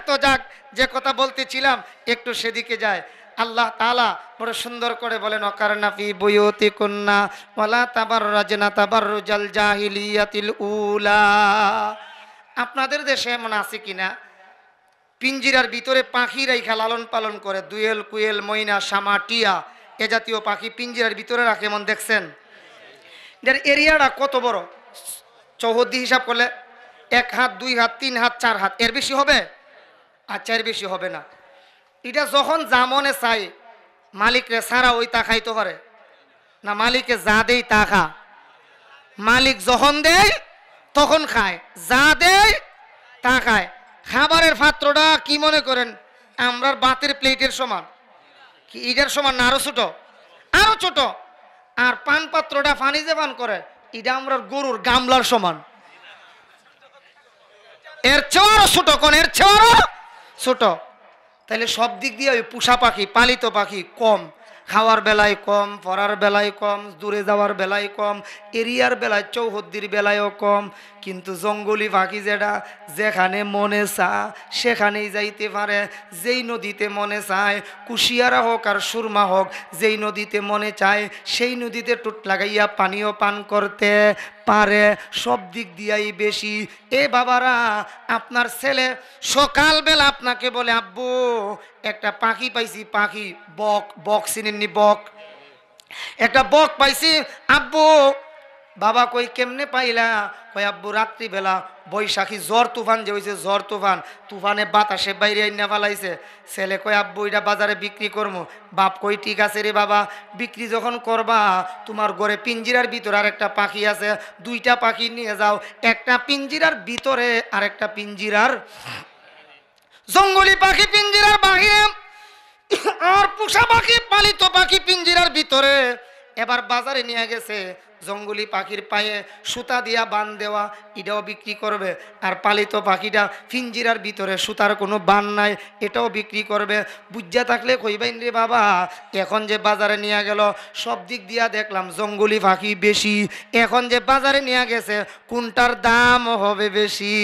Speaker 1: তো যাক, যে কথা বলতেছিলাম একটু সেদিকে যায়। আল্লাহ তাআলা বড় সুন্দর করে বলেন, ওয়াকারনা ফি বুয়ুতিকুন্না ওয়ালা তাবাররাজনা তাবাররুজাল জাহিলিয়াতিল উলা। আপনাদের দেশে এমন আছে কিনা পিঞ্জিরার ভিতরে পাখি রাইখা লালন পালন করে? দুয়েল, কুয়েল, ময়না, শামা, টিয়া এ জাতীয় পাখি পিঞ্জিরার ভিতরে রাখে, এমন দেখছেন? এর এরিয়াটা কত বড়? চৌহদ্দি হিসাব করলে 1 হাত, 2 হাত, 3 হাত, 4 হাত, এর বেশি হবে? আচ্ছা, এর বেশি হবে না। এটা যখন যা মনে চাই মালিকরে সারা ওই তা খাইতে পারে না? মালিকে যা দেই তা খা, মালিক যখন দেয় তখন খায়, যা দেয় তা খায়। খাবারের পাত্রটা কি মনে করেন আমরা বাতের প্লেটের সমান? কি এটার সমান না? আরো ছোট, আরো ছোট। আর পান পাত্রটা পানি যে পান করে এটা আমরা গরুর গামলার সমান, এর চেয়েও আরো ছোট, কোন এর চেয়েও আরো ছোট। তাহলে সব দিক দিয়ে ওই পোষা পাখি, পালিত পাখি কম, খাওয়ার বেলায় কম, পড়ার বেলায় কম, দূরে যাওয়ার বেলায় কম, এরিয়ার বেলায় চৌহদ্দির বেলায়ও কম। কিন্তু জঙ্গলি পাখি যেটা যেখানে মনে চা সেখানেই যাইতে পারে, যেই নদীতে মনে চায়, কুশিয়ারা হোক আর সুরমা হোক, যেই নদীতে মনে চায় সেই নদীতে টুট লাগাইয়া পানীয় পান করতে পারে। সব দিক দিয়াই বেশি। এ বাবারা, আপনার ছেলে সকালবেলা আপনাকে বলে আব্বু একটা পাখি পাইছি, পাখি বক, বক চিনেননি? বক, একটা বক পাইছি আব্বু। বাবা কই কেমনে পাইলা? কই আব্বু রাত্রিবেলা বৈশাখী ঝড় তুফান যে হয়েছে, ঝড় তুফান, তুফানে বাতাসে বাইরে আইনা ফেলাইছে। ছেলে কই আব্বু এটা বাজারে বিক্রি করবো। বাপ কই ঠিক আছে রে বাবা, বিক্রি যখন করবা তোমার ঘরে পিঞ্জিরার ভিতরে আর একটা পাখি আছে, 2টা পাখি নিয়ে যাও, একটা পিঞ্জিরার ভিতরে আর একটা পিঞ্জিরার, জঙ্গলি পাখি পিঞ্জিরার বাহিরে আর পোষা পাখি পালিত পাখি পিঞ্জিরার ভিতরে। এবার বাজারে নিয়ে গেছে, জঙ্গলি পাখির পায়ে সুতা দিয়া বান দেওয়া, এটাও বিক্রি করবে। আর পালিত পাখিটা পিঞ্জিরার ভিতরে সুতার কোনো বান নাই, এটাও বিক্রি করবে। বুঝা থাকলে কইবেন রে বাবা, এখন যে বাজারে নিয়ে গেল সব দিক দিয়া দেখলাম জঙ্গলি পাখি বেশি, এখন যে বাজারে নিয়ে গেছে কোনটার দাম হবে বেশি?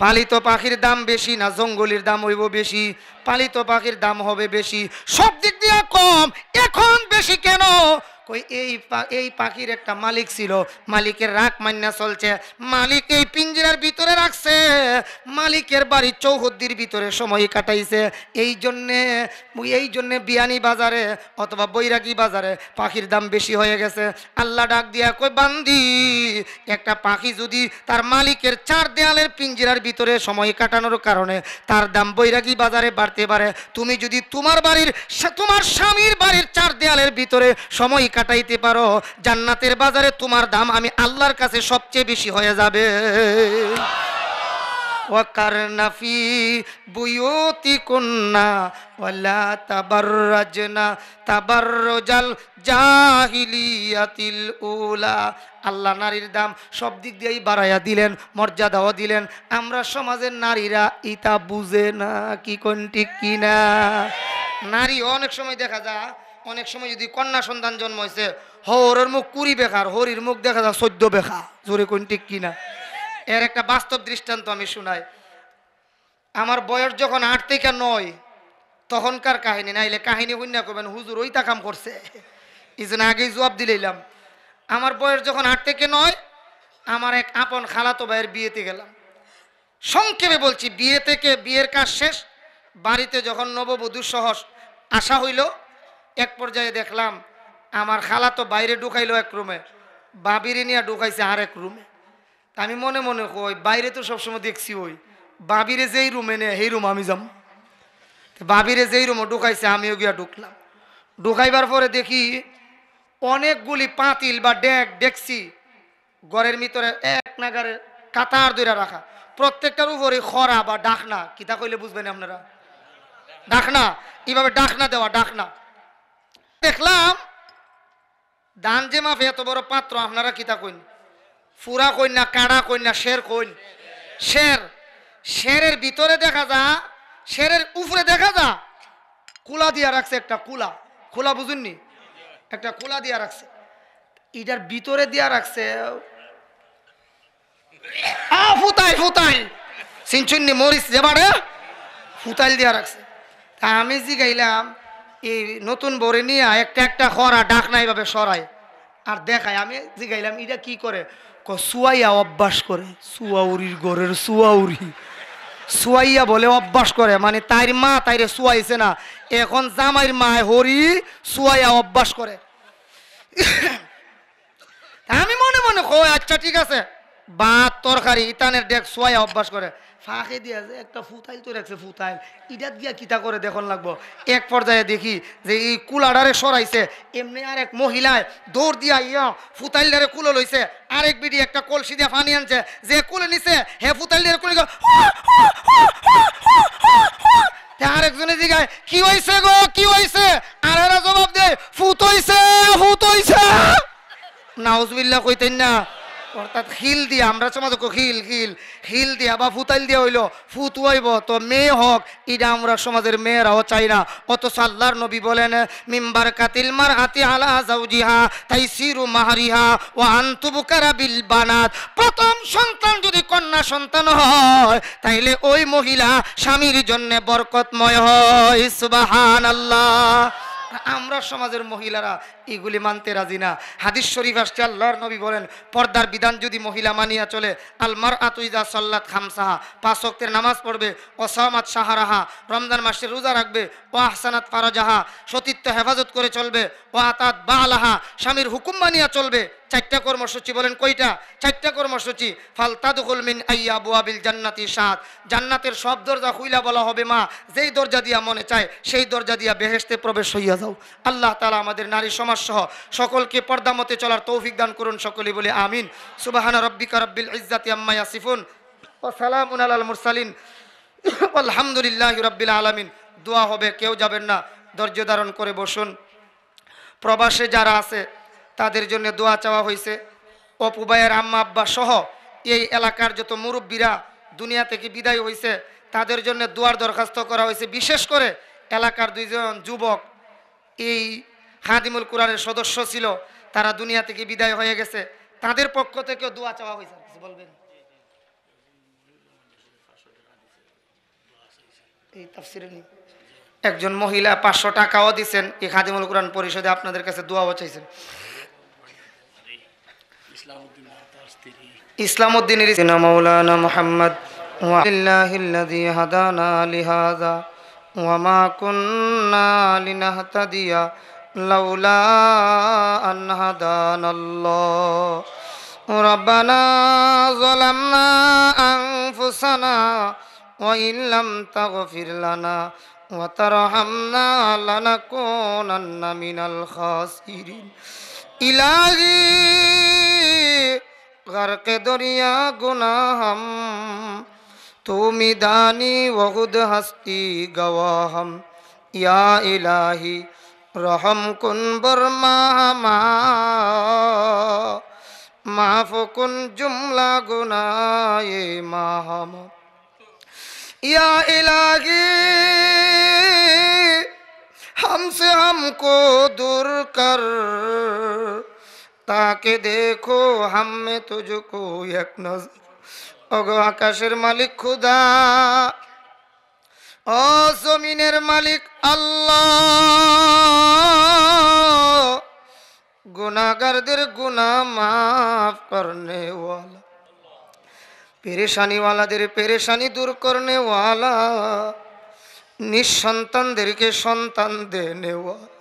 Speaker 1: পালিত পাখির দাম বেশি না জঙ্গলির দাম হইব বেশি? পালিত পাখির দাম হবে বেশি। সব দিক দিয়ে কম, এখন বেশি কেন? কই এই পাখির একটা মালিক ছিল, মালিকের রাগ মান্না চলছে, মালিক এই পিঞ্জিরার ভিতরে রাখছে, মালিকের বাড়ির চৌহদ্দির ভিতরে সময় কাটাইছে। এই জন্যে বিয়ানি বাজারে অথবা বৈরাগী বাজারে পাখির দাম বেশি হয়ে গেছে। আল্লাহ ডাক দিয়া কই বান্দি, একটা পাখি যদি তার মালিকের 4 দেয়ালের পিঞ্জিরার ভিতরে সময় কাটানোর কারণে তার দাম বৈরাগী বাজারে বাড়তে পারে, তুমি যদি তোমার স্বামীর বাড়ির 4 দেয়ালের ভিতরে সময় কাটাইতে পারো, জান্নাতের বাজারে তোমার দাম আমি আল্লাহর কাছে সবচেয়ে বেশি হয়ে যাবে। ওয়াকারনা ফি বুয়ুতিকুন্না ওয়ালা তাবাররাজনা তাবাররুজাল জাহিলিয়াতিল উলা। আল্লাহ নারীর দাম সব দিক দিয়েই বাড়াইয়া দিলেন, মর্যাদাও দিলেন। আমরা সমাজের নারীরা ইটা বুঝে না, কি কোন ঠিক কিনা? নারী অনেক সময় দেখা যায়, অনেক সময় যদি কন্যা সন্তান জন্ম হয়েছে, হরের মুখ 20 বেখার, হরির মুখ দেখা যায় 14 বেখা, জোরে কোন ঠিক কিনা? এর একটা বাস্তব দৃষ্টান্ত আমি শুনাই। আমার বয়স যখন 8 থেকে 9 তখনকার কাহিনী, নাইলে কাহিনী হইনা করবেন হুজুর ওই তা কাম করছে, এই জন্য আগেই জবাব দিলাম। আমার বয়স যখন 8 থেকে 9, আমার এক আপন খালাতো ভাইয়ের বিয়েতে গেলাম। সংক্ষেপে বলছি, বিয়ে থেকে বিয়ের কাজ শেষ, বাড়িতে যখন নববধূ সহ আসা হইল, এক পর্যায়ে দেখলাম আমার খালাতো বাইরে ঢুকাইলো এক রুমে, বাবিরে নিয়ে ঢুকাইছে আরেক রুমে। আমি মনে মনে কই, বাইরে তো সবসময় দেখছি ওই বাবিরে যেই রুমে নেয় সেই রুম আমি যাম। বাবিরে যেই রুমে ঢুকাইছে আমিও গিয়া ঢুকলাম। ঢুকাইবার পরে দেখি অনেকগুলি পাতিল বা ডেকছি ঘরের ভিতরে এক নাগারে কাতার ধরে রাখা, প্রত্যেকটার উপরে খরা বা ডাকনা, কিতা কইলে বুঝবেন আপনারা, ডাকনা, এইভাবে ডাকনা দেওয়া, ডাকনা। দেখলাম দান যে মাফে এত বড় পাত্র, আপনারা কিতা কইন, ফুরা কইন না কাড়া কইন না শের কইন, শের। শেরের ভিতরে দেখা যা, শেরের উপরে দেখা যা কুলা দিয়া রাখছে, একটা কুলা, খোলা বুঝুননি, একটা কুলা দিয়া রাখছে, এটার ভিতরে দিয়া রাখছে ফুতাই, ফুতাই সিনচুন্নি মরিচ যেবারে ফুতাইল দিয়া রাখছে। তা আমি জিগাইলাম, এই নতুন বরে নিয়ে একটা একটা খরা ডাকনা এইভাবে সরাই আর দেখায়। আমি জিগাইলাম এটা কি করে, সুয়াইয়া অভ্যাস করে, সুয়াউরির ঘরের সুয়াউরি, সুয়াইয়া বলে অভ্যাস করে, মানে তাইর মা তাইরে সুয়াইছে না, এখন জামাইর মা হরি সুয়াইয়া অভ্যাস করে। আমি মনে মনে কই আচ্ছা ঠিক আছে, ভাত তরকারি ইতানের ডেক সোয়া অভ্যাস করে, ফাঁকে দিয়া যে একটা ফুতাইল তো রাখছে, ফুতাইল ইটাত গিয়া কিতা করে দেখুন লাগবো। এক পর্যায়ে দেখি যে এই কুলাডারে সরাইছে, এমনি আর এক মহিলায় দৌড় দিয়া ইয়া ফুতাইলডারে কুলো লইছে, আরেক বিডি একটা কলসি দিয়া পানি আনছে, যে কুলে নিছে হে ফুতাইলডারে কুলে আরেকজনে জিগায় কি হইছে গো, কি হইছে, আর এরা জবাব দেয় ফুত হইছে, ফুত হইছে। নাউজুবিল্লাহ কইতেন না, অর্থাৎ খিল দিয়া, আমরা সমাজ খিল খিল খিল দিয়া বা ফুতাইল দিয়া হইলো ফুত হইব তো মেয়ে হোক, এটা আমরা সমাজের মেয়েরাও চাই না। অথচ আল্লাহর নবী বলেন মিম্বার কাতিল মার আতি আলা জাউজিহা তাইসিরু মাহরিহা ওয়া আনতুবকারা বিল বানাত। প্রথম সন্তান যদি কন্যা সন্তান হয় তাইলে ওই মহিলা স্বামীর জন্য বরকতময় হয়। সুবহানাল্লাহ। আমরা সমাজের মহিলারা এগুলি মানতে রাজি না। হাদিস শরীফ আসছে, আল্লাহর নবী বলেন পর্দার বিধান যদি মহিলা মানিয়া চলে, আলমার আতুইদা সাল্লাত খামসাহা, 5 ওয়াক্তের নামাজ পড়বে, ওসামাত সাহারাহা, রমজান মাসে রোজা রাখবে, ও আহসানাত ফারাজাহা, সতীত্ব হেফাজত করে চলবে, ও আতাত বালাহা, স্বামীর হুকুম মানিয়া চলবে। 4টা কর্মসূচি, বলেন কয়টা? 4টা কর্মসূচি। ফালতাদখুল মিন আইয়াবুয়াবিল জান্নাতি 7, জান্নাতের সব দরজা খুইলা বলা হবে মা যেই দরজা দিয়া মনে চায় সেই দরজা দিয়া বেহেশতে প্রবেশ হইয়া যাও। আল্লাহ তাআলা আমাদের নারী সমাজ সহ সকলকে পর্দা মতে চলার তৌফিক দান করুন, সকলেই বলে আমিন। সুবহানা রাব্বিকা রাব্বিল ইজ্জাতি আম্মা ইয়াসিফুন ওয়া সালামুন আলাল মুরসালিন আলহামদুলিল্লাহি রাব্বিল আলামিন। দোয়া হবে, কেউ যাবেন না, ধৈর্য ধারণ করে বসুন। প্রবাসে যারা আছে তাদের জন্য দোয়া চাওয়া হয়েছে। অপু ভাইয়ের আম্মা আব্বা সহ এই এলাকার যত মুরব্বীরা দুনিয়া থেকে বিদায় হয়েছে তাদের জন্য দোয়ার দরখাস্ত করা হয়েছে। বিশেষ করে এলাকার 2 জন যুবক এই খাদিমুল কুরআনের সদস্য ছিল, তারা দুনিয়া থেকে বিদায় হয়ে গেছে, তাদের পক্ষ থেকেও দোয়া চাওয়া হয়েছে। কিছু বলবেন? এই তাফসিরে নেই, একজন মহিলা 500 টাকাও দিচ্ছেন এই খাদিমুল কুরআন পরিষদে, আপনাদের কাছে দোয়াও চাইছেন। ইসলামউদ্দিনের মাওলানা মুহাম্মদ ওয়া লিল্লাহিল্লাযী হাদানা লিহাযা ওয়া মা কুন্না লিনাহতাদিয়া লাউলা আন হাদানাল্লাহ রাব্বানা যালামনা আনফুসানা ওয়া ইল্লাম তাগফির লানা ওয়া তারহামনা লানাকুনান্না মিনাল খাসিরিন। ইলাহি গরকে দরিয়া গুনাহম তুমি দানি ওহুদ হস্তি গওয়াহম। ইয়া ইলাহি রহম কুন বরমা মাফ কুন জুমলা গুনায়ে মাহম। या इलाही हमसे हमको दूर कर ताकि देखो हम में तुझको एक नजर। ओगो आकाशेर मालिक खुदा, ओ जमीनेर मालिक अल्लाह, गुनाहगारদের गुनाह माफ करने वाला, पेरेशानी वालाদের पेरेशानी दूर करने वाला, निसंतानদেরকে সন্তান देने वाला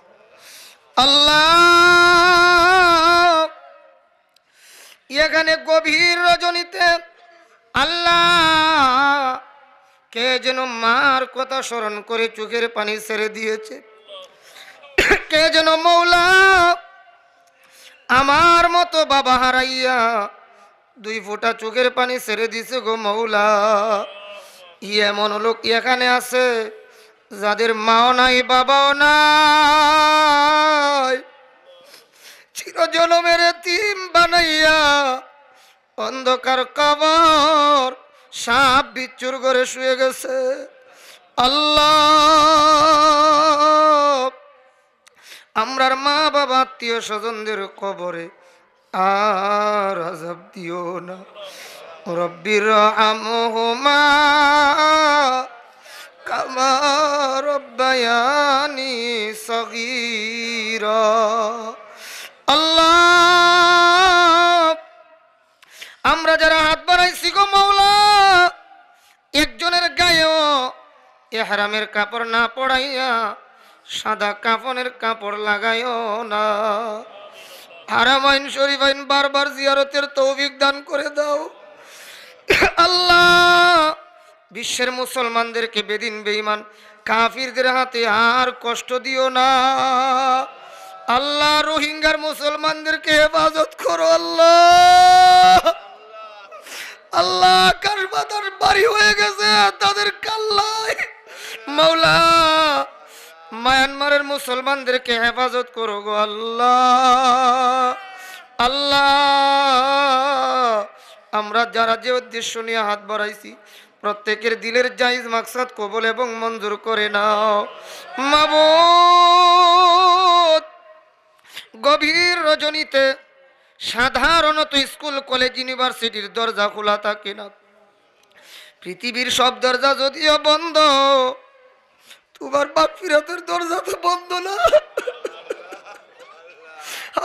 Speaker 1: আল্লাহ। এখানে গভীর রজনীতে আল্লাহ কে যেন মার কথা স্মরণ করে চোখের পানি ছেড়ে দিয়েছে, কে যেন মৌলা আমার মতো বাবা হারাইয়া 2 ফোঁটা চোখের পানি ছেড়ে দিছে গো মৌলা। এমন লোক এখানে আছে যাদের মাও নাই বাবাও নাই, চিরজনমের এতিম বানাইয়া অন্ধকার কবর সাপ বিচ্ছুর করে শুয়ে গেছে। আল্লাহ আমরার মা বাবা আত্মীয় স্বজনদের কবরে আর আযাব দিও না। রব্বির রহমহুমা কামা রব্বায়ানি সগীরা। আল্লাহ আমরা যারা হাত বাড়াইছি গো মাওলা, একজনের গায়েও ইহরামের কাপড় না পড়াইয়া সাদা কাফনের কাপড় লাগাইও না। হারামাইন শরীফাইন বারবার জিয়ারতের তৌফিক দান করে দাও আল্লাহ। বিশ্বের মুসলমানদেরকে বেদিন বেঈমান কাফিরদের হাতে আর কষ্ট দিও না আল্লাহ। রোহিঙ্গার মুসলমানদেরকে হেফাজত করো আল্লাহ। আল্লাহ কাশবাদার বাড়ি হয়ে গেছে তাদের কাল্লায় মাওলা, মায়ানমারের মুসলমানদেরকে হেফাজত করো গো আল্লাহ। আল্লাহ আমরা যারা যে উদ্দেশ্য নিয়ে হাত বাড়াইছি প্রত্যেকের দিলের জায়েজ মাকসাদ কবুল এবং মঞ্জুর করে নাও মাবুদ। গভীর রজনীতে সাধারণত স্কুল কলেজ ইউনিভার্সিটির দরজা খোলা থাকে না, পৃথিবীর সব দরজা যদিও বন্ধ, তোমার মাগফিরাতের দরজা তো বন্ধ না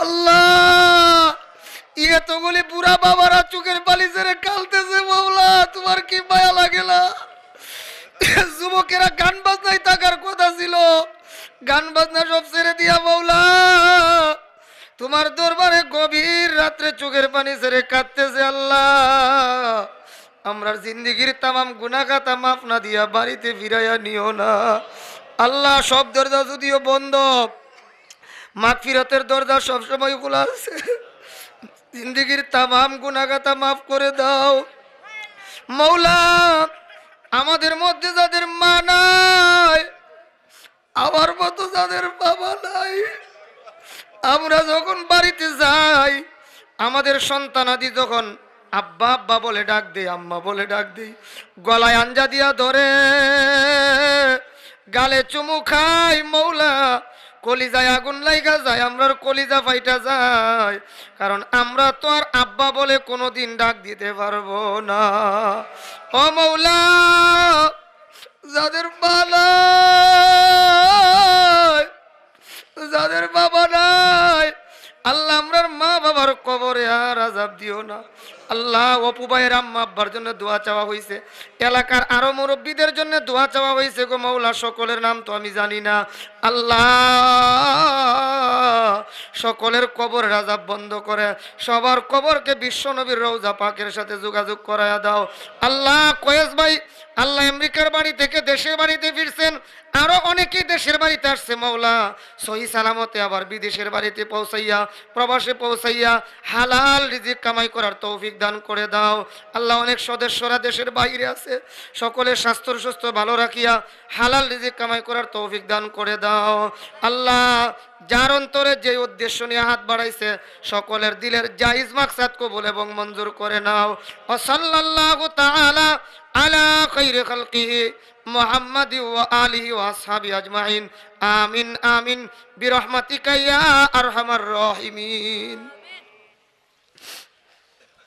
Speaker 1: আল্লাহ। এতগুলি বুড়া বাবারা চোখের পানি ছেড়ে কালতেছে মাওলা, তোমার কি মায়া লাগে না? যুবকেরা গান বাজনায় থাকার কথা ছিল, গান বাজনা সব ছেড়ে দিয়া মাওলা তোমার দরবারে গভীর রাত্রে চোখের পানি ছেড়ে কাঁদতেছে আল্লাহ। আমরার জিন্দেগির তামাম গুনাহ খাতা মাফ না দিয়া বাড়িতে ফিরাইয়া নিও না আল্লাহ। সব দরজা যদিও বন্ধ, মাগফিরাতের দরজা সবসময় খোলা আছে। জিন্দেগির তামাম গুনাহ খাতা মাফ করে দাও মাওলা। আমাদের মধ্যে যাদের মা নাই, আমার মতো যাদের বাবা নাই, আমরা যখন বাড়িতে যাই আমাদের সন্তানাদি যখন আব্বা আব্বা বলে ডাক দেয়, আম্মা বলে ডাক দেয়, গলায় আঞ্জা দিয়া ধরে, গালে চুমু খাই মৌলা, কলিজায় আগুন লাইগা যায়, আমরার কলিজা ফাইটা যায়, কারণ আমরা তো আর আব্বা বলে কোনোদিন ডাক দিতে পারবো না। ও মৌলা যাদের মা নাই, যাদের বাবা নাই আল্লাহ আমরার মা বাবার কবরে আর আযাব দিও না আল্লাহ। অপু ভাইয়ের আম্মা আব্বার জন্য দোয়া চাওয়া হয়েছে, এলাকার আরো মুরব্বীদের জন্য দোয়া চাওয়া হয়েছে গো মাওলা। সকলের নাম তো আমি জানি না আল্লাহ, সকলের কবরের আযাব বন্ধ করে সবার কবরকে বিশ্ব নবীর রওজা পাকের সাথে যোগাযোগ করায়া দাও আল্লাহ। কয়েস ভাই আল্লাহ আমেরিকার বাড়ি থেকে দেশের বাড়িতে ফিরছেন, আরো অনেকেই দেশের বাড়িতে আসছে মাওলা, সহি সালামতে আবার বিদেশের বাড়িতে পৌঁছাইয়া প্রবাসে পৌঁছাইয়া হালাল রিজিক কামাই করার তৌফিক দান করে দাও আল্লাহ। অনেক সদস্যরা দেশের বাইরে আছে, সকলের স্বাস্থ্য সুস্থ ভালো রাখিয়া হালাল রিজিক কামাই করার তৌফিক দান করে দাও আল্লাহ। যার অন্তরে যে উদ্দেশ্য নিয়ে হাত বাড়াইছে সকলের দিলের জায়েজ মাকসাদ কবুল এবং মঞ্জুর করে নাও। ওয়া সাল্লাল্লাহু তাআলা আলা খায়রি খালকিহি মুহাম্মাদি ওয়া আলিহি ওয়া আসহাবি আজমাইন। আমিন আমিন বিরহমাতিকা ইয়া আরহামার রাহিমিন।